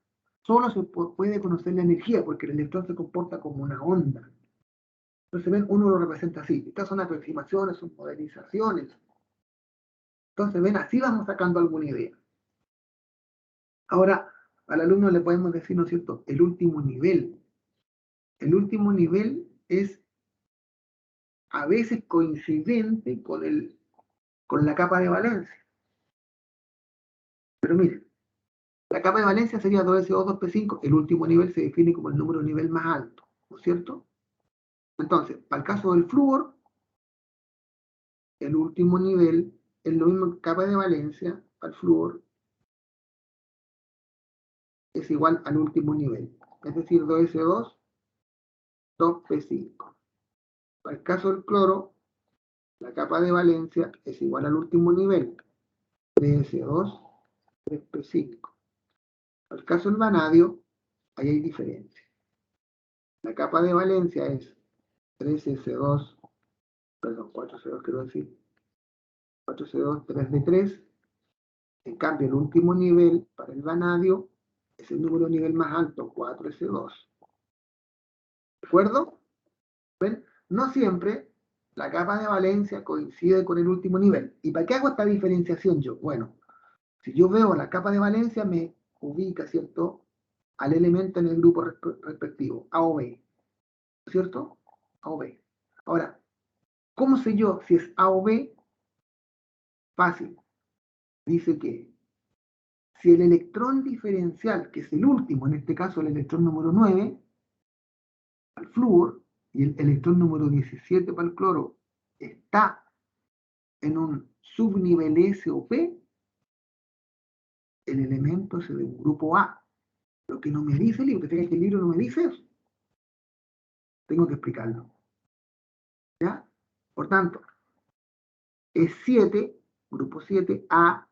Solo se puede conocer la energía porque el electrón se comporta como una onda. Entonces, ven, uno lo representa así. Estas son aproximaciones, son modelizaciones. Entonces, ven, así vamos sacando alguna idea. Ahora, al alumno le podemos decir, ¿no es cierto?, el último nivel. El último nivel es a veces coincidente con la capa de valencia. Pero miren, la capa de valencia sería 2S2, 2P5. El último nivel se define como el número de nivel más alto, ¿no es cierto? Entonces, para el caso del flúor, el último nivel es lo mismo que capa de valencia al flúor es igual al último nivel. Es decir, 2S2, 2P5. Para el caso del cloro, la capa de valencia es igual al último nivel, 3S2, 3P5. Para el caso del vanadio, ahí hay diferencia. La capa de valencia es 3S2, perdón, 4C2 quiero decir, 4C2, 3D3. En cambio, el último nivel para el vanadio es el número de nivel más alto, 4S2. ¿De acuerdo? ¿Ven? No siempre la capa de valencia coincide con el último nivel. ¿Y para qué hago esta diferenciación yo? Bueno, si yo veo la capa de valencia, me ubica, ¿cierto?, al elemento en el grupo respectivo, A o B. ¿Cierto? A o B. Ahora, ¿cómo sé yo si es A o B? Fácil. Dice que si el electrón diferencial, que es el último, en este caso el electrón número 9, al flúor, y el electrón número 17 para el cloro, está en un subnivel S o P, el elemento es de un grupo A. Lo que no me dice el libro, que el libro no me dice eso. Tengo que explicarlo. ¿Ya? Por tanto, es 7, grupo 7, A,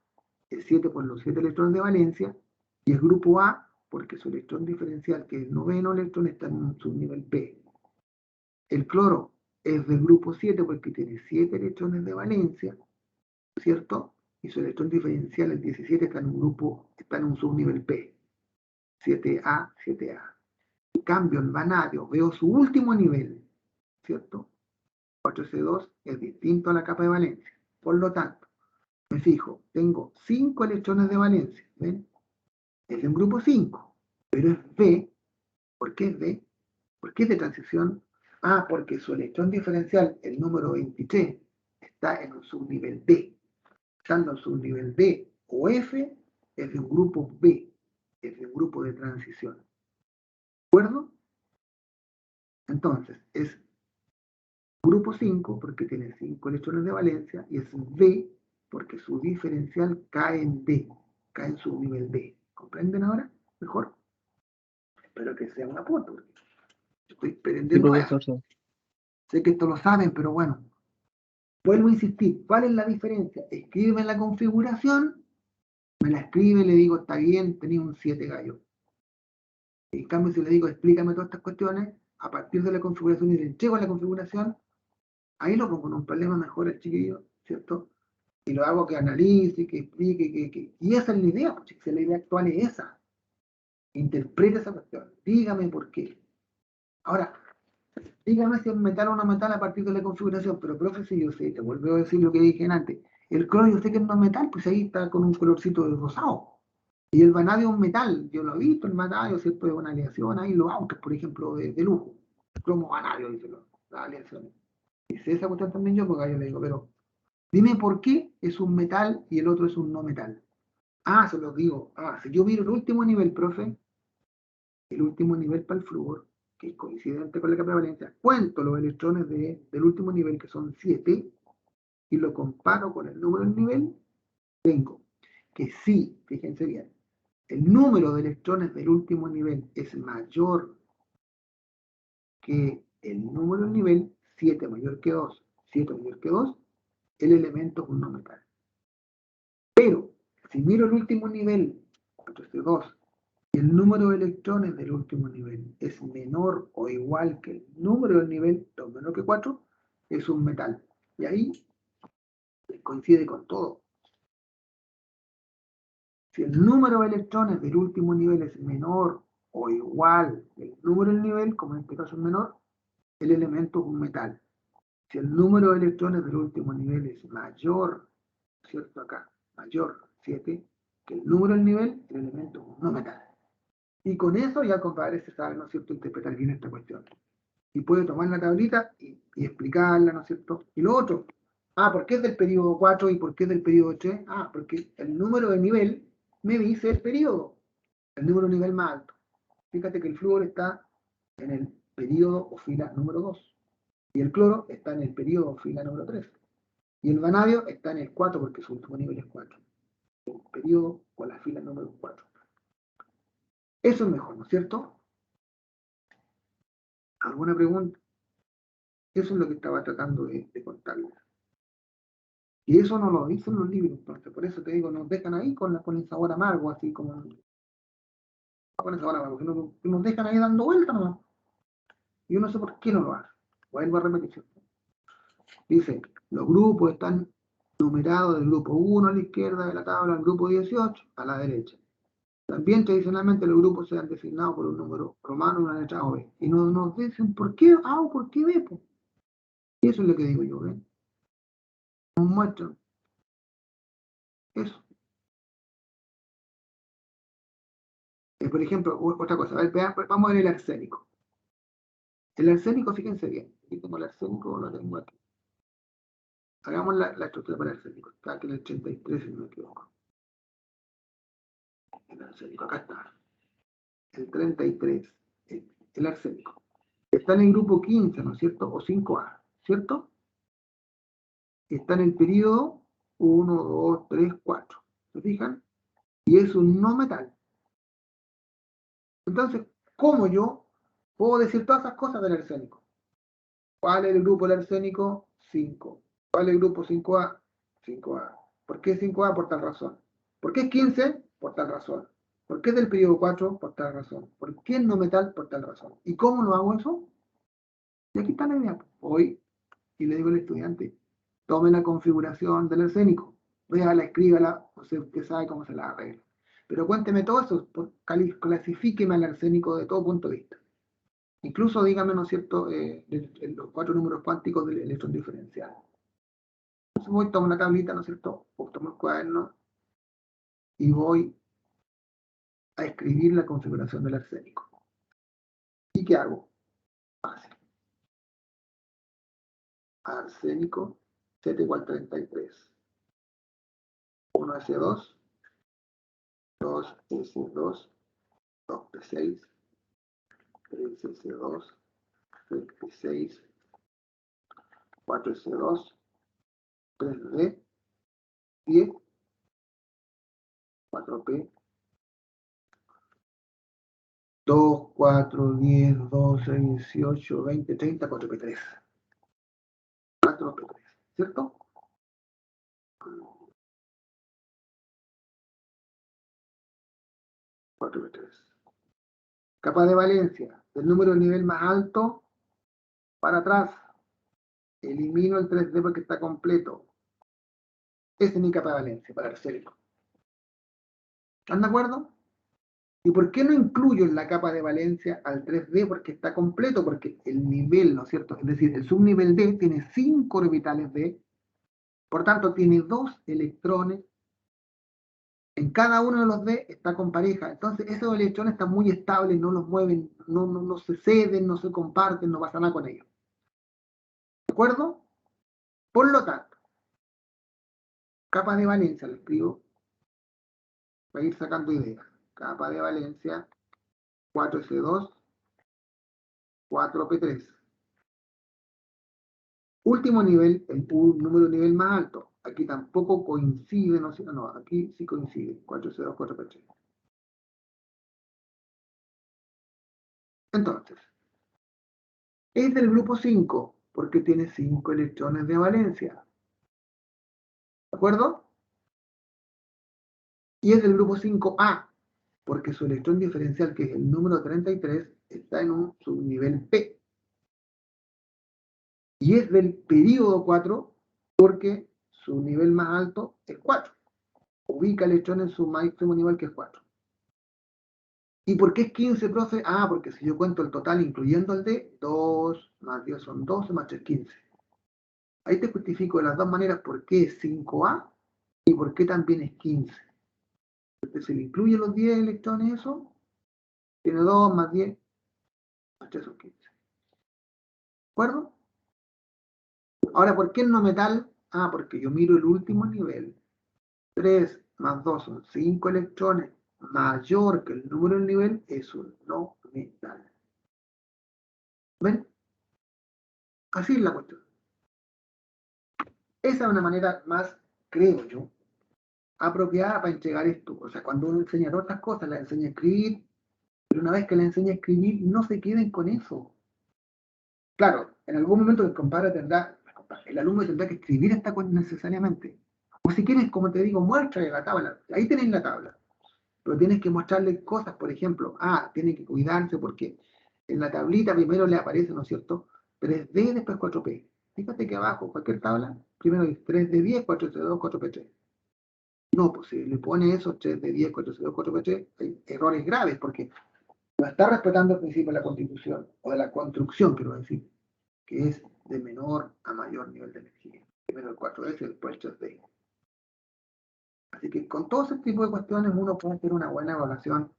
es 7 por los 7 electrones de valencia, y es grupo A porque su electrón diferencial, que es el noveno electrón, está en un subnivel P. El cloro es del grupo 7 porque tiene 7 electrones de valencia, ¿cierto? Y su electrón diferencial, el 17, está en un subnivel P. 7A, 7A. En cambio, el vanadio, veo su último nivel, ¿cierto? 4S2 es distinto a la capa de valencia. Por lo tanto, me fijo, tengo 5 electrones de valencia, ¿ven? Es de un grupo 5, pero es B. ¿Por qué es B? ¿Por qué es de transición? Ah, porque su electrón diferencial, el número 23, está en un subnivel D. Estando en subnivel D o F, es de un grupo B, es de un grupo de transición. ¿De acuerdo? Entonces, es grupo 5 porque tiene 5 electrones de valencia y es B porque su diferencial cae en D, cae en subnivel D. ¿Comprenden ahora? ¿Mejor? Espero que sea un aporte, porque estoy Sí, aprendiendo eso. profesor, sí. Sé que esto lo saben, pero bueno. Vuelvo a insistir, ¿cuál es la diferencia? Escríbeme en la configuración, me la escribe, le digo, está bien, tenía un 7 gallo. En cambio, si le digo, explícame todas estas cuestiones, a partir de la configuración y le entrego la configuración, ahí lo pongo en un problema mejor al chiquillo, ¿cierto? Y lo hago que analice, que explique, y esa es la idea, pues, si la idea actual es esa. Interprete esa cuestión, dígame por qué. Ahora, dígame si es metal o no metal a partir de la configuración, pero profe, si yo sé, te vuelvo a decir lo que dije antes, el cloro yo sé que no es metal, pues ahí está con un colorcito de rosado. Y el vanadio es un metal, yo lo he visto, el vanadio, ¿cierto? Es una aleación ahí, los autos, por ejemplo, de lujo. Cromo vanadio, dice las aleaciones. Dice esa cuestión también yo, porque yo le digo, pero dime por qué es un metal y el otro es un no metal. Ah, se los digo. Ah, si yo miro el último nivel, profe, el último nivel para el flúor, que es coincidente con la capa de valencia, cuento los electrones del último nivel, que son 7, y lo comparo con el número del nivel, tengo que sí, fíjense bien, el número de electrones del último nivel es mayor que el número del nivel, 7 mayor que 2, 7 mayor que 2, el elemento es un no metal. Pero, Si miro el último nivel, 4s2, y el número de electrones del último nivel es menor o igual que el número del nivel, 2 menor que 4, es un metal. Y ahí coincide con todo. Si el número de electrones del último nivel es menor o igual que el número del nivel, como en este caso es menor, el elemento es un metal. Si el número de electrones del último nivel es mayor, ¿cierto? Acá, mayor, 7, que el número del nivel, el elemento es un no metal. Y con eso ya, compadre, se sabe, ¿no es cierto?, interpretar bien esta cuestión. Y puede tomar la tablita y explicarla, ¿no es cierto? Y lo otro, ¿por qué es del periodo 4 y por qué es del periodo 3? Porque el número de nivel me dice el periodo, el número de nivel más alto. Fíjate que el flúor está en el periodo o fila número 2. Y el cloro está en el periodo o fila número 3. Y el vanadio está en el 4 porque su último nivel es 4. El periodo o la fila número 4. Eso es mejor, ¿no es cierto? ¿Alguna pregunta? Eso es lo que estaba tratando de contarles. Y eso no lo dicen los libros, entonces por eso te digo, nos dejan ahí con el sabor amargo, así como con el sabor amargo, que nos dejan ahí dando vueltas nomás. Y yo no sé por qué no lo hace. Vuelvo a repetir. Dice, los grupos están numerados del grupo 1 a la izquierda de la tabla al grupo 18 a la derecha. También tradicionalmente los grupos se han designado por un número romano y una letra O, B. Y nos dicen por qué A o por qué B. Pues. Y eso es lo que digo yo, ¿ven? Nos muestran eso. Por ejemplo, otra cosa, vamos a ver el arsénico. El arsénico, fíjense bien, aquí tengo el arsénico, lo tengo aquí. Hagamos la estructura para el arsénico, está aquí en el 83 si no me equivoco. El arsénico, acá está. El 33, el arsénico. Está en el grupo 15, ¿no es cierto? O 5A, ¿cierto? Está en el periodo 1, 2, 3, 4. ¿Se fijan? Y es un no metal. Entonces, ¿cómo yo puedo decir todas esas cosas del arsénico? ¿Cuál es el grupo del arsénico? 5. ¿Cuál es el grupo 5A? 5A. ¿Por qué 5A? Por tal razón. ¿Por qué es 15? Por tal razón. ¿Por qué es del periodo 4? Por tal razón. ¿Por qué es no metal? Por tal razón. ¿Y cómo lo hago eso? Y aquí está la idea. Hoy, y le digo al estudiante, tome la configuración del arsénico, véala, escríbala, no sé, usted sabe cómo se la arregla. Pero cuénteme todo eso, clasifíqueme al arsénico de todo punto de vista. Incluso dígame, ¿no es cierto?, los 4 números cuánticos del electrón diferencial. Entonces voy, tomo una tablita, ¿no es cierto?, o tomo el cuaderno y voy a escribir la configuración del arsénico. ¿Y qué hago? Fácil. Arsénico, Z igual 33. 1S2, 2S2, 2P6, 3S2, 3P6, 4S2, 3D, 10, 4P, 2, 4, 10, 12, 18, 20, 30, 4P3. 4P3, ¿cierto? 4P3. Capa de valencia, del número de nivel más alto para atrás. Elimino el 3D porque está completo. Esa es mi capa de valencia para arsénico. ¿Están de acuerdo? ¿Y por qué no incluyo en la capa de valencia al 3D? Porque está completo, porque el nivel, ¿no es cierto? Es decir, el subnivel D tiene 5 orbitales D, por tanto tiene 2 electrones. En cada uno de los D está con pareja. Entonces esos electrones están muy estables, no los mueven, no se ceden, no se comparten, no pasa nada con ellos. ¿De acuerdo? Por lo tanto, capa de valencia, lo escribo, para ir sacando ideas. Capa de valencia, 4S2, 4P3. Último nivel, el número de nivel más alto. Aquí tampoco coincide, no, aquí sí coincide, 4S2, 4P3. Entonces, es del grupo 5, porque tiene 5 electrones de valencia. ¿De acuerdo? Y es del grupo 5A, porque su electrón diferencial, que es el número 33, está en un subnivel P. Y es del período 4, porque su nivel más alto es 4. Ubica el electrón en su máximo nivel, que es 4. ¿Y por qué es 15, profe? Ah, porque si yo cuento el total incluyendo el D, 2 más 10 son 12, más 3, 15. Ahí te justifico de las dos maneras por qué es 5A y por qué también es 15. Entonces, se le incluye los 10 electrones, eso, tiene 2 más 10, más 3 son 15. ¿De acuerdo? Ahora, ¿por qué el no metal? Ah, porque yo miro el último nivel. 3 más 2 son 5 electrones, mayor que el número del nivel, es un no metal. ¿Ven? Así es la cuestión. Esa es una manera más, creo yo, apropiada para entregar esto. O sea, cuando uno enseña todas estas cosas, las enseña a escribir, pero una vez que las enseña a escribir, no se queden con eso. Claro, en algún momento el compadre tendrá, el alumno tendrá que escribir esta cosa necesariamente. O si quieres, como te digo, muéstrale la tabla. Ahí tenéis la tabla. Pero tienes que mostrarle cosas, por ejemplo, tiene que cuidarse porque en la tablita primero le aparece, ¿no es cierto? 3D, después 4P. Fíjate que abajo, cualquier tabla, primero dice 3D10, 4C2, 4P3. No, pues si le pone eso, 3D10, 4C2, 4P3, hay errores graves porque no está respetando el principio de la constitución, o de la construcción, quiero decir, que es de menor a mayor nivel de energía. Primero el 4S y después el 3D. Así que con todo ese tipo de cuestiones uno puede hacer una buena evaluación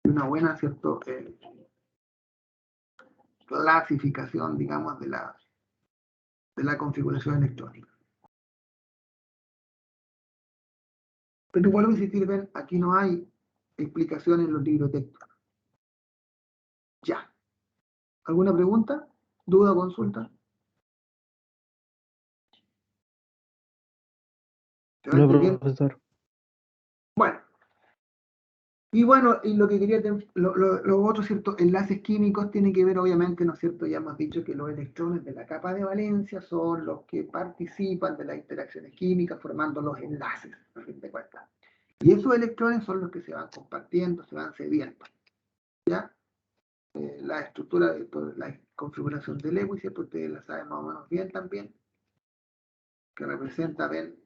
y una buena, ¿cierto?, clasificación, digamos, de la configuración electrónica. Pero vuelvo a insistir, ven, aquí no hay explicación en los libros de texto. Ya. ¿Alguna pregunta? ¿Duda o consulta? ¿Se va No, entendiendo? profesor. Bueno. Y bueno, y lo que quería, lo otro, ¿cierto? Enlaces químicos tienen que ver, obviamente, ¿no es cierto? Ya hemos dicho que los electrones de la capa de valencia son los que participan de las interacciones químicas formando los enlaces, a fin de cuentas. Y esos electrones son los que se van compartiendo, se van cediendo. ¿Ya? La estructura, la configuración de Lewis, ¿cierto? Ustedes la saben más o menos bien también, que representa, ven,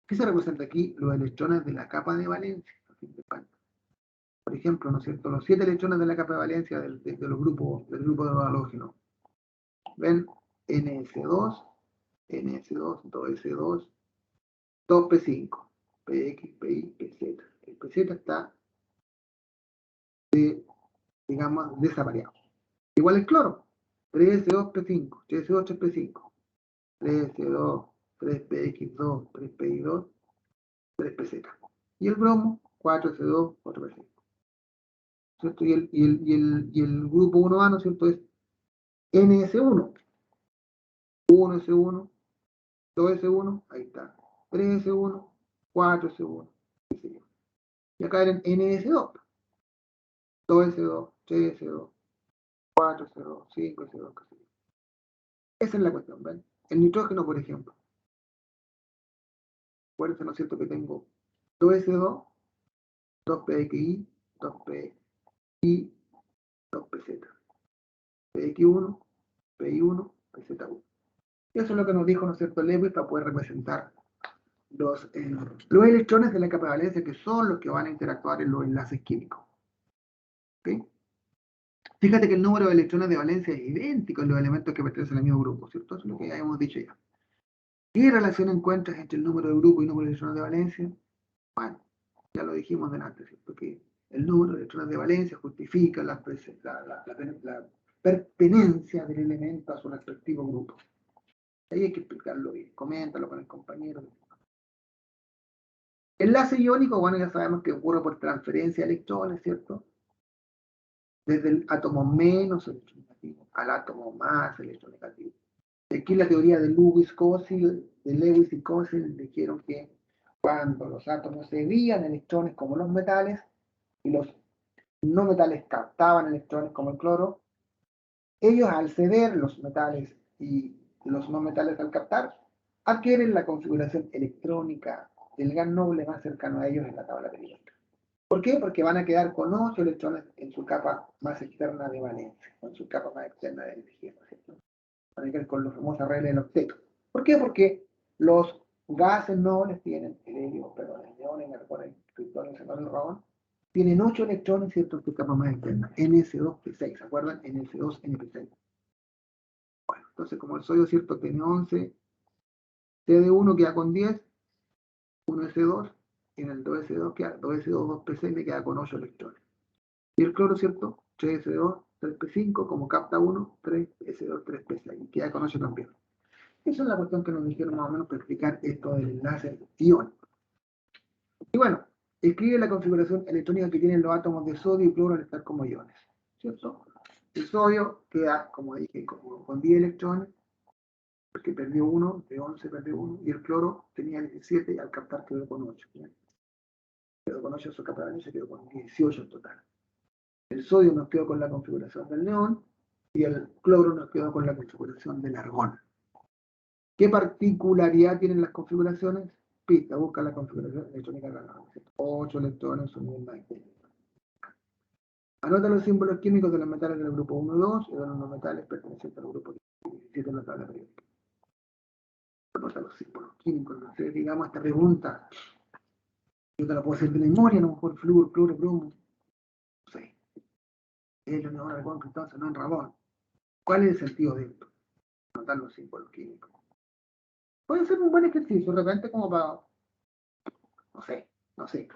¿qué se representa aquí? Los electrones de la capa de valencia, a fin de cuentas. Por ejemplo, ¿no es cierto? Los 7 electrones de la capa de valencia del grupo de los halógenos. ¿Ven? NS2, NS2, 2S2, 2P5, PX, PY, PZ. El PZ está, digamos, desavariado. Igual el cloro. 3S2P5, 3S2, 3P5, 3S2, 3PX2, 3PI2, 3PZ. Y el bromo, 4S2, 4P5. ¿Cierto? Y el grupo 1A, ¿no es cierto? Es NS1. 1S1, 2S1, ahí está. 3S1, 4S1, y acá en NS2. 2S2, 3S2, 4S2, 5S2, esa es la cuestión, ¿ven? El nitrógeno, por ejemplo. Acuérdense, ¿no es cierto?, que tengo 2S2, 2PXI, 2PI, 2PZ. PX1, PI1, PZ1. Eso es lo que nos dijo, ¿no es cierto?, Lewis para poder representar los electrones de la capa de valencia, que son los que van a interactuar en los enlaces químicos. ¿Okay? Fíjate que el número de electrones de valencia es idéntico en los elementos que pertenecen al mismo grupo, ¿cierto? Eso es lo que ya hemos dicho ya. ¿Qué relación encuentras entre el número de grupo y el número de electrones de valencia? Bueno, ya lo dijimos delante, ¿cierto? Que el número de electrones de valencia justifica la pertenencia del elemento a su respectivo grupo. Ahí hay que explicarlo bien, coméntalo con el compañero. Enlace iónico, bueno, ya sabemos que ocurre por transferencia de electrones, ¿cierto? Desde el átomo menos electronegativo al átomo más electronegativo. Aquí la teoría de Lewis y Cosil dijeron que cuando los átomos cedían electrones como los metales y los no metales captaban electrones como el cloro, ellos al ceder los metales y los no metales al captar, adquieren la configuración electrónica del gas noble más cercano a ellos en la tabla periódica. ¿Por qué? Porque van a quedar con 8 electrones en su capa más externa de valencia, o en su capa más externa de energía, ¿no es cierto? Van a quedar con la famosa regla del octeto. ¿Por qué? Porque los gases nobles tienen, el helio, perdón, el neón, el argón, el criptón, el xenón, el radón, tienen 8 electrones, ¿cierto? En su capa más externa, NS2P6, ¿se acuerdan? NS2NP6. Bueno, entonces como el sodio, ¿cierto? Tiene 11, CD1 queda con 10, 1S2, y en el 2S2 queda 2S2, 2P6 me queda con 8 electrones. Y el cloro, ¿cierto? 3S2, 3P5, como capta 1, 3S2, 3P6, y queda con 8 también. Esa es la cuestión que nos dijeron más o menos para explicar esto del enlace iónico. Y bueno, escribe la configuración electrónica que tienen los átomos de sodio y cloro al estar como iones, ¿cierto? El sodio queda, como dije, con 10 electrones, porque perdió 1, de 11 perdió 1, y el cloro tenía 17 y al captar quedó con 8. ¿Bien? Quedó con 8, su captar se quedó con 18 en total. El sodio nos quedó con la configuración del neón y el cloro nos quedó con la configuración del argón. ¿Qué particularidad tienen las configuraciones? Pista, busca la configuración electrónica de la 8 electrones, un nivel más técnico. Anota los símbolos químicos de los metales del grupo 1 y 2 y de los no metales pertenecientes al grupo 17 en la tabla periódica. Anota los símbolos químicos, no sé, digamos esta pregunta. Yo te la puedo hacer de memoria, a lo mejor flúor, cloro, bromo. No sé. Helio, neón, argón, criptón, xenón, radón. ¿Cuál es el sentido de esto? Anotar los símbolos químicos. Puede ser un buen ejercicio, de repente como para, no sé.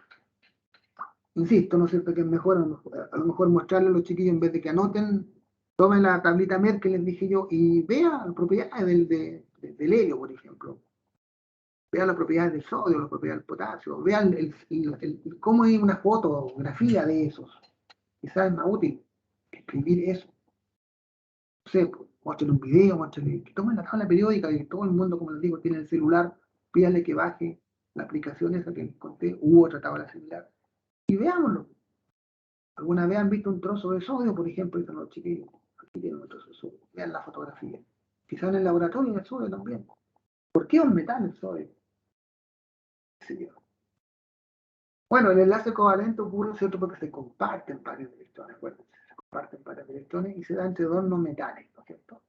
Insisto, ¿no es cierto? Que es mejor a lo mejor mostrarle a los chiquillos en vez de que anoten, tomen la tablita Merck que les dije yo y vean las propiedades del helio, por ejemplo. Vean las propiedades del sodio, las propiedades del potasio, vean cómo es una fotografía de esos. Quizás es más útil escribir eso. No sé, pues, muéstrenle un video, muéstrenle, que tomen la tabla periódica y todo el mundo, como les digo, tiene el celular, pídanle que baje la aplicación esa que les conté, u otra tabla similar, y veámoslo. ¿Alguna vez han visto un trozo de sodio, por ejemplo? Dicen los chiquillos, aquí tienen un trozo de sodio, vean la fotografía. Quizás en el laboratorio el sodio también. ¿Por qué un metal el sodio? Sí. Bueno, el enlace covalente ocurre, ¿cierto? Porque se comparten pares de electrones, acuérdense, se comparten pares de electrones y se da entre dos no metales, ¿no es cierto?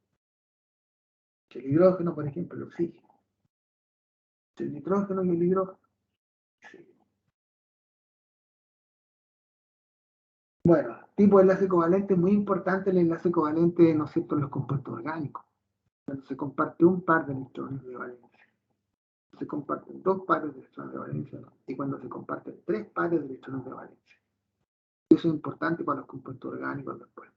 El hidrógeno, por ejemplo, el oxígeno. El nitrógeno y el hidrógeno. Sí. Bueno, tipo de enlace covalente, muy importante el enlace covalente, ¿no es cierto?, en los compuestos orgánicos. Cuando se comparte un par de electrones de valencia. Se comparten dos pares de electrones de valencia y cuando se comparten tres pares de electrones de valencia. Eso es importante para los compuestos orgánicos después.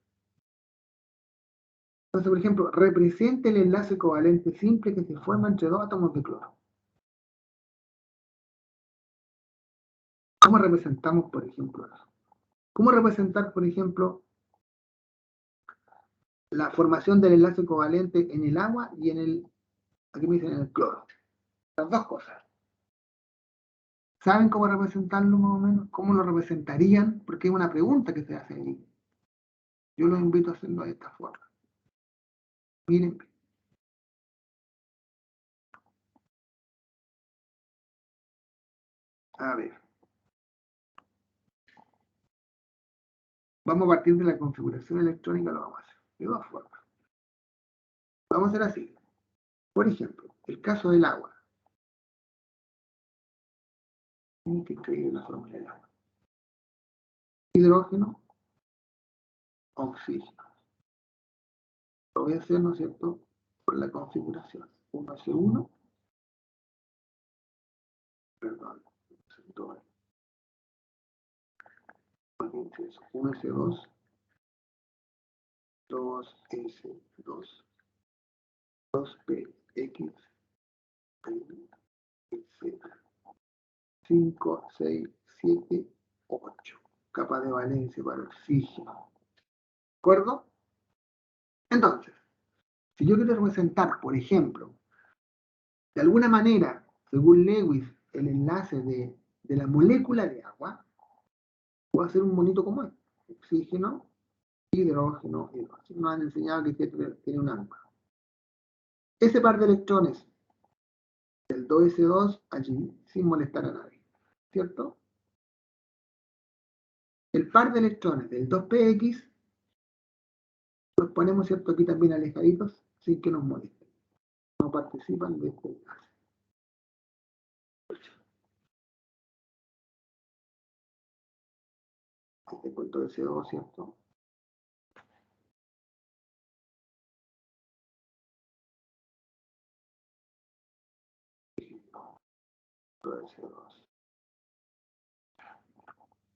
Entonces, por ejemplo, representa el enlace covalente simple que se forma entre dos átomos de cloro. ¿Cómo representamos, por ejemplo, eso? ¿Cómo representar, por ejemplo, la formación del enlace covalente en el agua y en el, aquí me dicen, en el cloro? Las dos cosas. ¿Saben cómo representarlo más o menos? ¿Cómo lo representarían? Porque es una pregunta que se hace ahí. Yo los invito a hacerlo de esta forma. Miren. A ver. Vamos a partir de la configuración electrónica, lo vamos a hacer de dos formas. Vamos a hacer así. Por ejemplo, el caso del agua. Tienen que escribir la fórmula del agua. Hidrógeno, oxígeno. Lo voy a hacer, ¿no es cierto?, por la configuración. 1S1, perdón, 1S2, 2S2, 2PX, etc. 5, 6, 7, 8. Capa de valencia para oxígeno. ¿De acuerdo? Entonces, si yo quiero representar, por ejemplo, de alguna manera, según Lewis, el enlace de la molécula de agua, puedo hacer un monito como este. Oxígeno, hidrógeno, hidrógeno. Nos han enseñado que tiene un ángulo. Ese par de electrones del 2S2 allí, sin molestar a nadie. ¿Cierto? el par de electrones del 2px los ponemos, ¿cierto?, aquí también alejaditos, sin que nos molesten. No participan de este enlace. Este punto de CO2, ¿cierto? De CO2.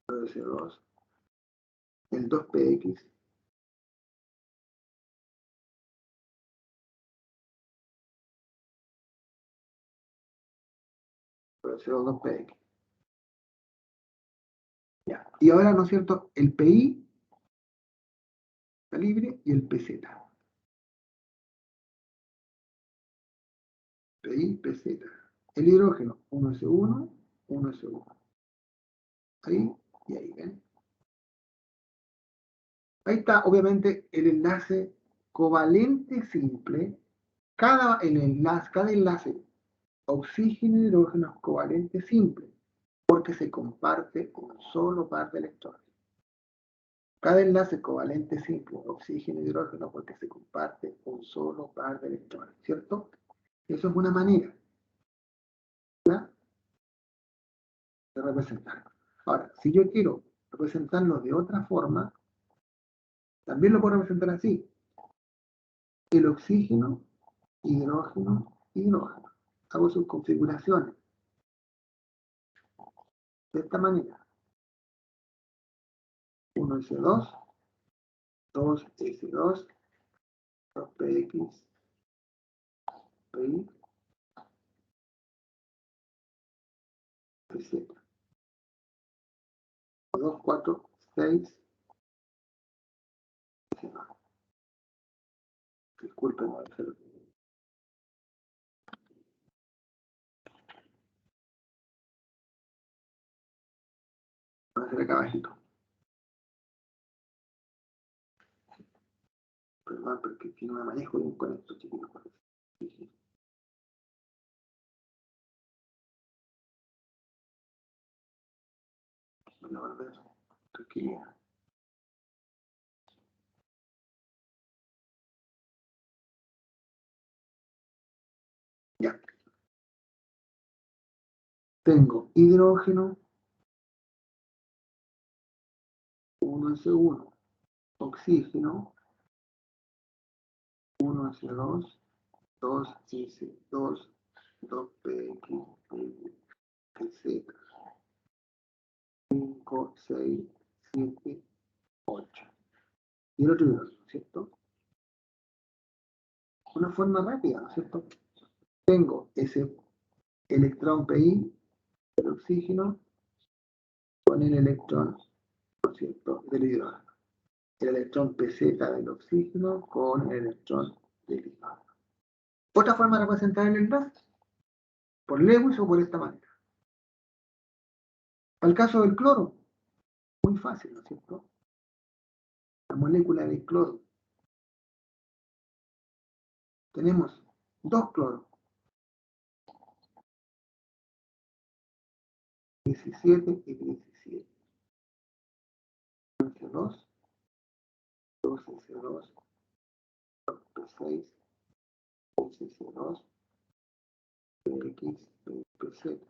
De CO2. El 2px. De CO2px. Ya. Y ahora, ¿no es cierto?, el PI está libre y el PZ. PI, PZ. El hidrógeno, 1s1, 1s1. Ahí y ahí, ¿ven? Ahí está, obviamente, el enlace covalente simple. Cada enlace oxígeno y hidrógeno es covalente simple, porque se comparte un solo par de electrones. Cada enlace covalente simple, oxígeno y hidrógeno, porque se comparte un solo par de electrones, ¿cierto? Eso es una manera, ¿ya?, de representar. Ahora, si yo quiero representarlo de otra forma, también lo puedo representar así. El oxígeno, hidrógeno, hidrógeno. Hago sus configuraciones de esta manera. 1s2, 2s2, 2px, pi, pz. 2, 4, 6. Disculpen, voy a hacer acá abajito. Perdón, porque aquí no me manejo bien con esto, chiquitos. Voy a volver. Tranquilidad. Ya. Tengo hidrógeno, 1s1, oxígeno, 1s2, 2s2, 2px, pz, 5, 6, 7, 8. Y el otro hidrógeno, ¿cierto? Una forma rápida, ¿no es cierto? Tengo ese electrón PI del oxígeno con el electrón, ¿no es cierto?, del hidrógeno. El electrón PZ del oxígeno con el electrón del hidrógeno. Otra forma de representar el enlace, por Lewis o por esta manera. Para el caso del cloro, muy fácil, ¿no es cierto? La molécula de cloro. Tenemos dos cloros. 17 y 17. 2, 2S2, 2P6, 6S2, PX, PZ.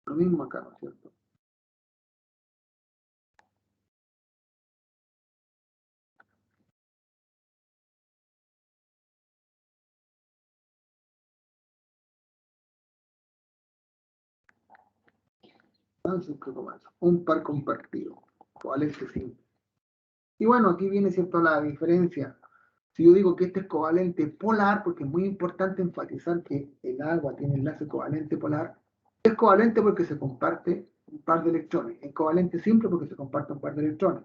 Lo mismo acá, ¿no es cierto? Tan simple como eso. Un par compartido. Covalente simple. Y bueno, aquí viene, ¿cierto?, la diferencia. Si yo digo que este es covalente polar, porque es muy importante enfatizar que el agua tiene enlace covalente polar, es covalente porque se comparte un par de electrones. Es covalente simple porque se comparte un par de electrones.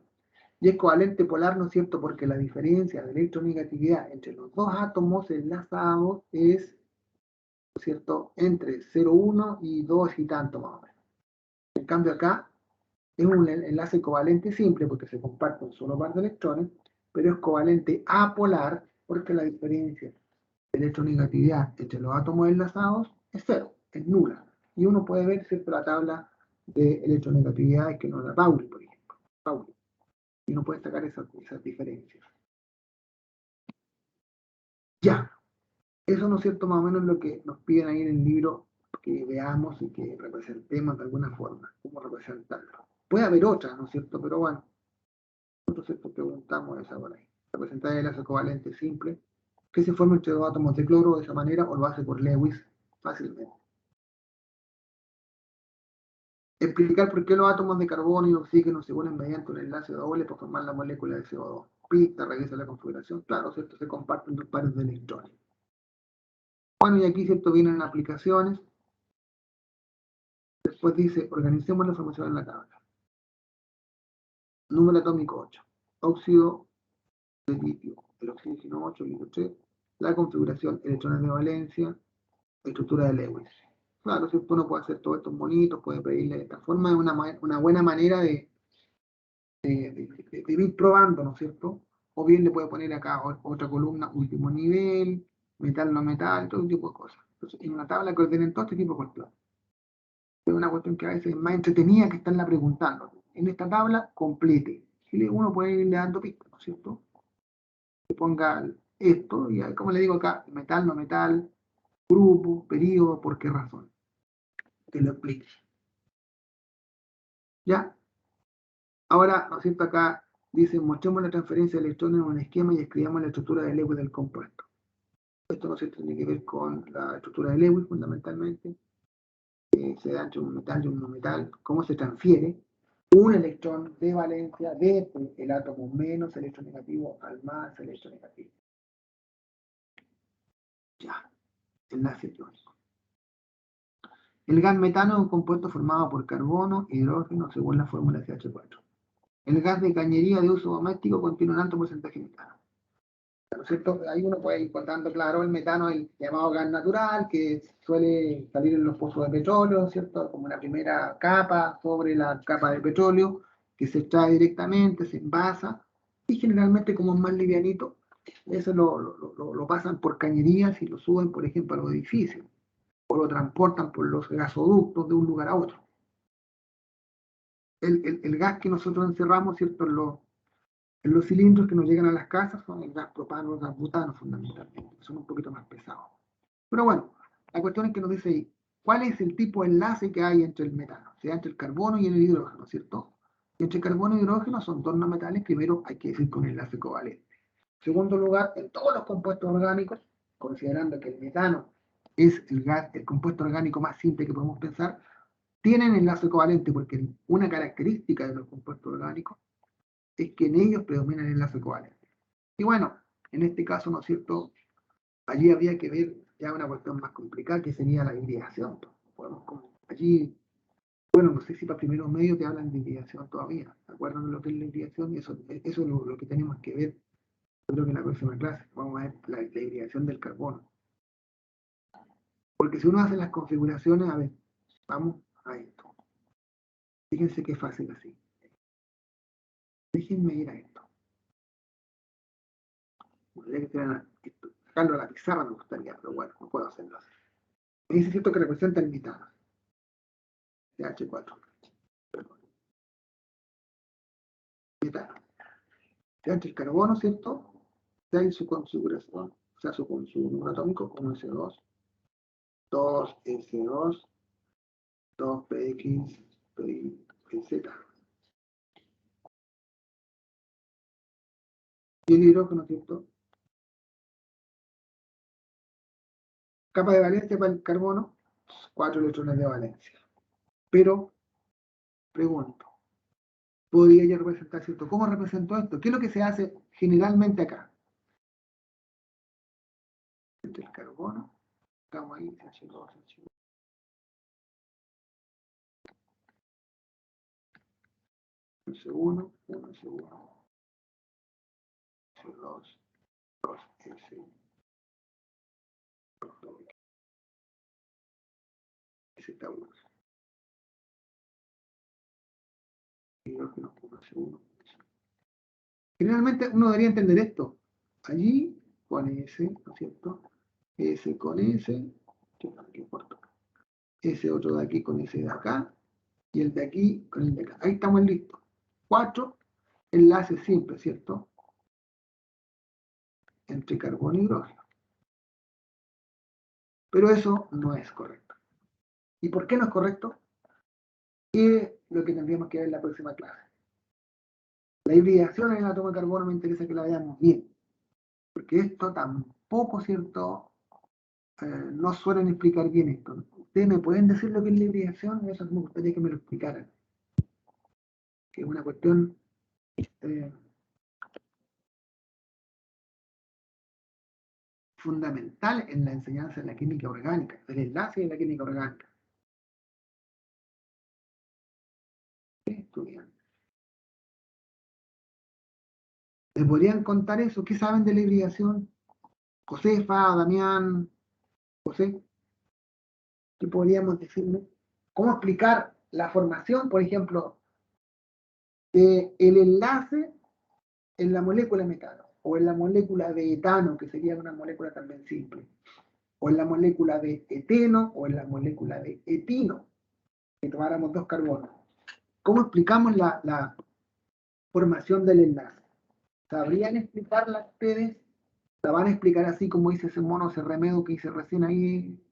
Y es covalente polar, ¿no es cierto?, porque la diferencia de electronegatividad entre los dos átomos enlazados es, ¿no es cierto?, entre 0,1 y 2 y tanto más o menos. En cambio acá es un enlace covalente simple porque se comparte un solo par de electrones, pero es covalente apolar porque la diferencia de electronegatividad entre los átomos enlazados es cero, es nula. y uno puede ver, ¿cierto?, la tabla de electronegatividades que nos da Pauli, por ejemplo. Pauli. Y uno puede sacar esas diferencias. Ya. Eso, ¿no es cierto?, más o menos lo que nos piden ahí en el libro, que veamos y que representemos de alguna forma, cómo representarlo. Puede haber otras, ¿no es cierto?, pero bueno, nosotros preguntamos esa por ahí. Representar el enlace covalente simple, que se forma entre dos átomos de cloro de esa manera, o lo hace por Lewis fácilmente. Explicar por qué los átomos de carbono y oxígeno se unen mediante un enlace doble para formar la molécula de CO2. Pista, revisa la configuración, claro, ¿cierto?, se comparten dos pares de electrones. Bueno, y aquí, ¿cierto?, vienen aplicaciones. Después dice, organicemos la información en la tabla. Número atómico 8. Óxido de litio. El oxígeno 8, litio 3. La configuración, electrones de valencia, estructura de Lewis. Claro, si uno puede hacer todos estos monitos, puede pedirle de esta forma, es una buena manera de ir probando, ¿no es cierto? O bien le puede poner acá otra columna, último nivel, metal, no metal, todo tipo de cosas. Entonces, en una tabla que ordenen todo este tipo de cuestiones. Es una cuestión que a veces es más entretenida que estarla preguntando. En esta tabla, complete. Y uno puede irle dando pistas, ¿no es cierto? Que ponga esto, y como le digo acá, metal, no metal, grupo, periodo, por qué razón. Que lo explique. ¿Ya? Ahora, ¿no es cierto? Acá dice, mostremos la transferencia de electrones en un esquema y escribamos la estructura de Lewis del compuesto. Esto no se tiene que ver con la estructura de Lewis, fundamentalmente. Se da entre un metal y un no metal. Cómo se transfiere un electrón de valencia desde el átomo menos electronegativo al más electronegativo. Ya, enlace iónico. El gas metano es un compuesto formado por carbono e hidrógeno según la fórmula CH4. El gas de cañería de uso doméstico contiene un alto porcentaje de metano. ¿No es cierto? Ahí uno puede ir contando, claro, el metano, el llamado gas natural, que suele salir en los pozos de petróleo, ¿cierto? Como la primera capa sobre la capa de petróleo, que se extrae directamente, se envasa, y generalmente como es más livianito, eso lo pasan por cañerías y lo suben, por ejemplo, a los edificios, o lo transportan por los gasoductos de un lugar a otro. El gas que nosotros encerramos, ¿cierto?, en los cilindros que nos llegan a las casas son el gas propano, el gas butano fundamentalmente, son un poquito más pesados. Pero bueno, la cuestión es que nos dice ahí, ¿cuál es el tipo de enlace que hay entre el metano? O sea, entre el carbono y el hidrógeno, ¿cierto? Y entre carbono y hidrógeno son dos no metales, primero hay que decir con enlace covalente. En segundo lugar, en todos los compuestos orgánicos, considerando que el metano es el compuesto orgánico más simple que podemos pensar, tienen enlace covalente porque una característica de los compuestos orgánicos es que en ellos predomina el enlace covalente. Y bueno, en este caso, ¿no es cierto?, allí habría que ver ya una cuestión más complicada que sería la hibridación. Allí, bueno, no sé si para primeros medios te hablan de hibridación todavía. ¿Se acuerdan de lo que es la hibridación? Y eso es lo que tenemos que ver, yo creo que en la próxima clase. Vamos a ver la hibridación del carbono. Porque si uno hace las configuraciones, a ver, vamos a esto. Fíjense qué fácil así. Déjenme ir a esto. Sacarlo a la pizarra me gustaría, pero bueno, no puedo hacerlo así. Me dice cierto que representa el metano. CH4. Perdón. Metano. CH el carbono, ¿cierto? Está en su configuración, o sea, su número atómico como S2, 2S2, 2PX, PZ. Y el hidrógeno, ¿cierto? Capa de valencia para el carbono, 4 electrones de valencia. Pero, pregunto, ¿podría yo representar, cierto? ¿Cómo represento esto? ¿Qué es lo que se hace generalmente acá? Entre el carbono, estamos ahí, CH2, CH2. S1, 1S1, S2, 2S, Z1. Hidrógeno, 1S1. Generalmente uno debería entender esto. Allí con S, ¿no es cierto? S con S, ¿qué importa? ese otro de aquí con ese de acá, y el de aquí con el de acá. Ahí estamos listos. 4 enlaces simples, ¿cierto? Entre carbono y hidrógeno. Pero eso no es correcto. ¿Y por qué no es correcto? Es lo que tendríamos que ver en la próxima clase. La hibridación en el átomo de carbono me interesa que la veamos bien, porque esto tampoco, ¿cierto? No suelen explicar bien esto. ¿Ustedes me pueden decir lo que es la hibridación? Eso me gustaría que me lo explicaran. Que es una cuestión fundamental en la enseñanza de la química orgánica, del enlace de la química orgánica. Estudiantes. ¿Me podrían contar eso? ¿Qué saben de la hibridación? Josefa, Damián, José, ¿qué podríamos decirme? ¿Cómo explicar la formación, por ejemplo, del enlace en la molécula de metano, o en la molécula de etano, que sería una molécula también simple, o en la molécula de eteno, o en la molécula de etino, que tomáramos 2 carbonos? ¿Cómo explicamos la formación del enlace? ¿Sabrían explicarla ustedes? ¿La van a explicar así como dice ese mono, ese remedio que hice recién ahí,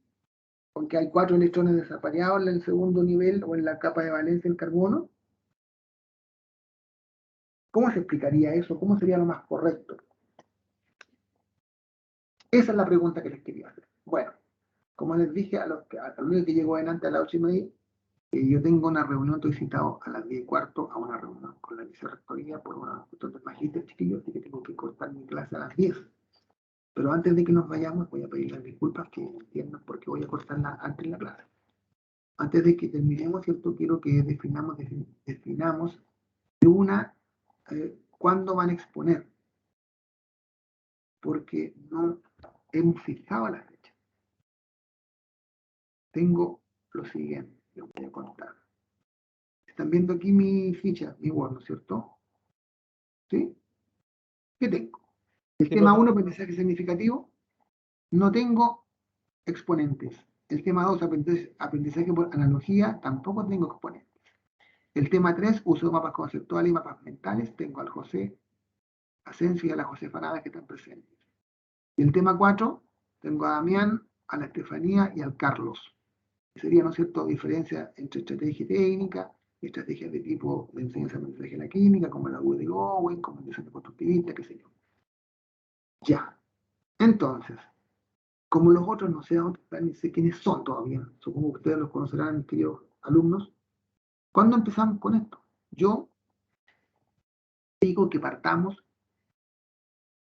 porque hay 4 electrones desapareados en el segundo nivel o en la capa de valencia del carbono? ¿Cómo se explicaría eso? ¿Cómo sería lo más correcto? Esa es la pregunta que les quería hacer. Bueno, como les dije a los que llegó adelante a las 8:30, yo tengo una reunión, estoy citado a las 10:15 a una reunión con la vicerrectoría por una cuestión de magíster, chiquillos, así que tengo que cortar mi clase a las 10. Pero antes de que nos vayamos, voy a pedirles disculpas que entiendan por qué voy a cortarla antes de la clase. Antes de que terminemos, ¿cierto? Quiero que definamos de una cuándo van a exponer, porque no hemos fijado la fecha. Tengo lo siguiente, les voy a contar. Están viendo aquí mi ficha, mi Word, ¿no es cierto? ¿Sí? ¿Qué tengo? El Sí, tema profe. 1, aprendizaje significativo, no tengo exponentes. El tema 2, aprendizaje por analogía, tampoco tengo exponentes. El tema 3, uso de mapas conceptuales y mapas mentales, tengo al José Asensio y a la Josefa Nava que están presentes. Y el tema 4, tengo a Damián, a la Estefanía y al Carlos. Sería, ¿no es cierto?, diferencia entre estrategia técnica y estrategias de tipo de enseñanza de aprendizaje en la química, como la U de Owen, como el diseño constructivista, qué sé yo. Ya. Entonces, como los otros no sé dónde están ni sé quiénes son todavía, supongo que ustedes los conocerán, mis queridos alumnos, ¿cuándo empezamos con esto? Yo digo que partamos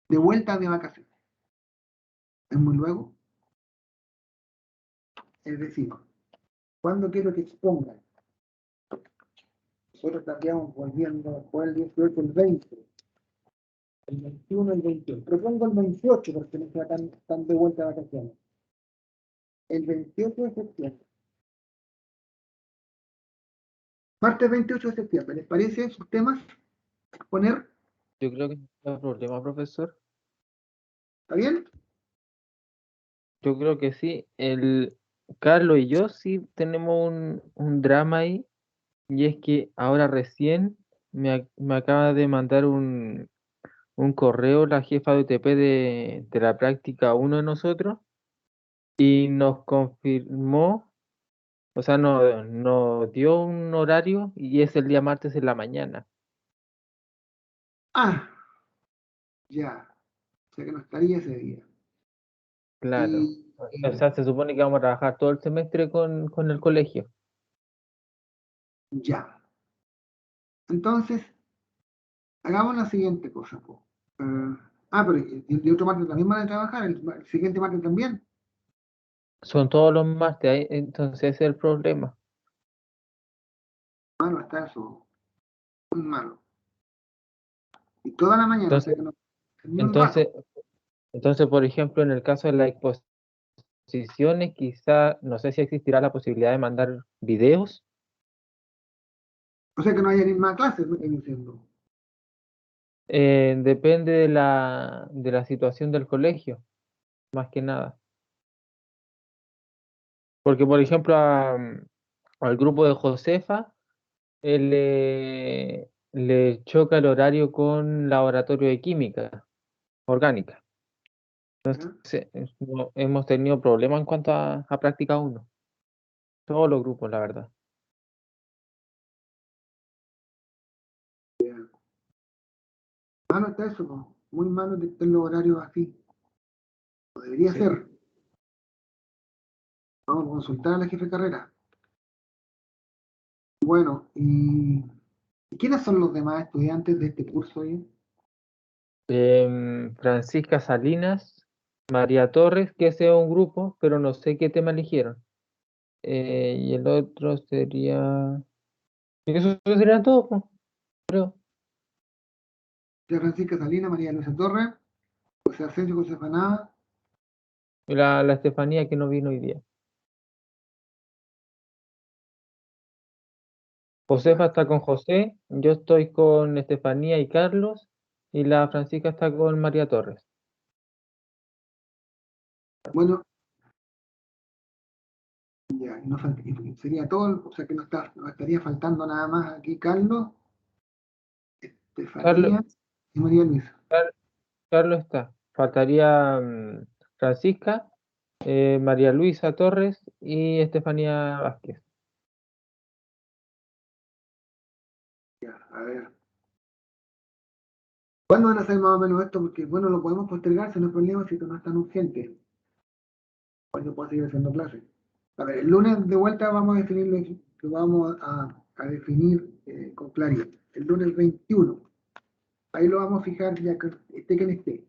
de vuelta de vacaciones. Es muy luego. Es decir, ¿cuándo quiero que expongan? Nosotros estaríamos volviendo después el 18, el 20, el 21, el 22. Propongo el 28 porque no sea tan de vuelta de vacaciones. El 28 de septiembre. Martes 28 de septiembre. ¿Les parece sus temas? Exponer. Yo creo que no hay problema, profesor. ¿Está bien? Yo creo que sí. El Carlos y yo sí tenemos un drama ahí, y es que ahora recién me acaba de mandar un correo la jefa de UTP de la práctica uno de nosotros y nos confirmó, o sea, nos dio un horario y es el día martes en la mañana. Ah, ya. O sea que no estaría ese día. Claro. Y, O sea, se supone que vamos a trabajar todo el semestre con el colegio. ya. Entonces, hagamos la siguiente cosa, po. Pero el otro martes también van a trabajar, el siguiente martes también. Son todos los martes, entonces ese es el problema. Malo está eso, muy malo. Y toda la mañana, o sea Entonces, que no, ni un entonces, rato. entonces, por ejemplo, en el caso de las exposiciones, quizá, no sé si existirá la posibilidad de mandar videos. O sea que no haya ni más clases, me estoy diciendo. Depende de la situación del colegio, más que nada. Porque, por ejemplo, al grupo de Josefa, le choca el horario con laboratorio de química orgánica. ¿ya? Sí, hemos tenido problemas en cuanto a práctica uno. Todos los grupos, la verdad. Malo está eso, po. Muy malo que estén los horarios así. No debería Sí. ser. Vamos a consultar a la jefe de carrera. Bueno, ¿y quiénes son los demás estudiantes de este curso hoy? Francisca Salinas, María Torres, que ese es un grupo, pero no sé qué tema eligieron. Y el otro sería... Y eso sería todo, pues, creo. Ya Francisca Salinas, María Luisa Torres, José Asensio, José Faná. Y la Estefanía que no vino hoy día. Josefa Ya. está con José, yo estoy con Estefanía y Carlos, y la Francisca está con María Torres. Bueno, ya, y y sería todo, o sea que nos estaría faltando nada más aquí Carlos, Carlos, Estefanía y María Luisa. Car- Carlos está. Faltaría Francisca, María Luisa Torres y Estefanía Vázquez. Ya, a ver. ¿Cuándo van a hacer más o menos esto? Porque bueno, lo podemos postergar, si no hay problema, si esto no es tan urgente. Cuando puedo seguir haciendo clases. A ver, el lunes de vuelta vamos a definir lo vamos a definir con claridad. El lunes 21. Ahí lo vamos a fijar ya que esté quien esté.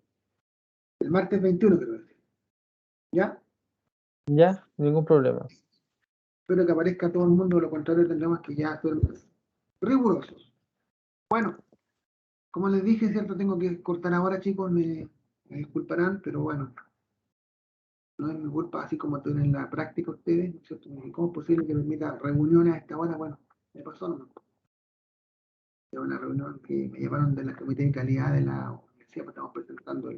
El martes 21 creo que es. ¿Ya? Ya, ningún problema. Espero que aparezca todo el mundo, lo contrario tendremos que ya ser rigurosos. Bueno, como les dije, cierto, tengo que cortar ahora, chicos, me disculparán, pero bueno, no es mi culpa, así como tienen la práctica ustedes, ¿no es cierto? ¿Cómo es posible que me invita a reuniones a esta hora? Bueno, me pasó, ¿no? Es una reunión que me llamaron de la Comité de Calidad de la universidad, pues estamos presentando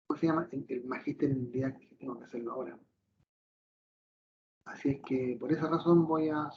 ¿cómo se llama? El magíster en didactic, que tengo que hacerlo ahora. Así es que por esa razón voy a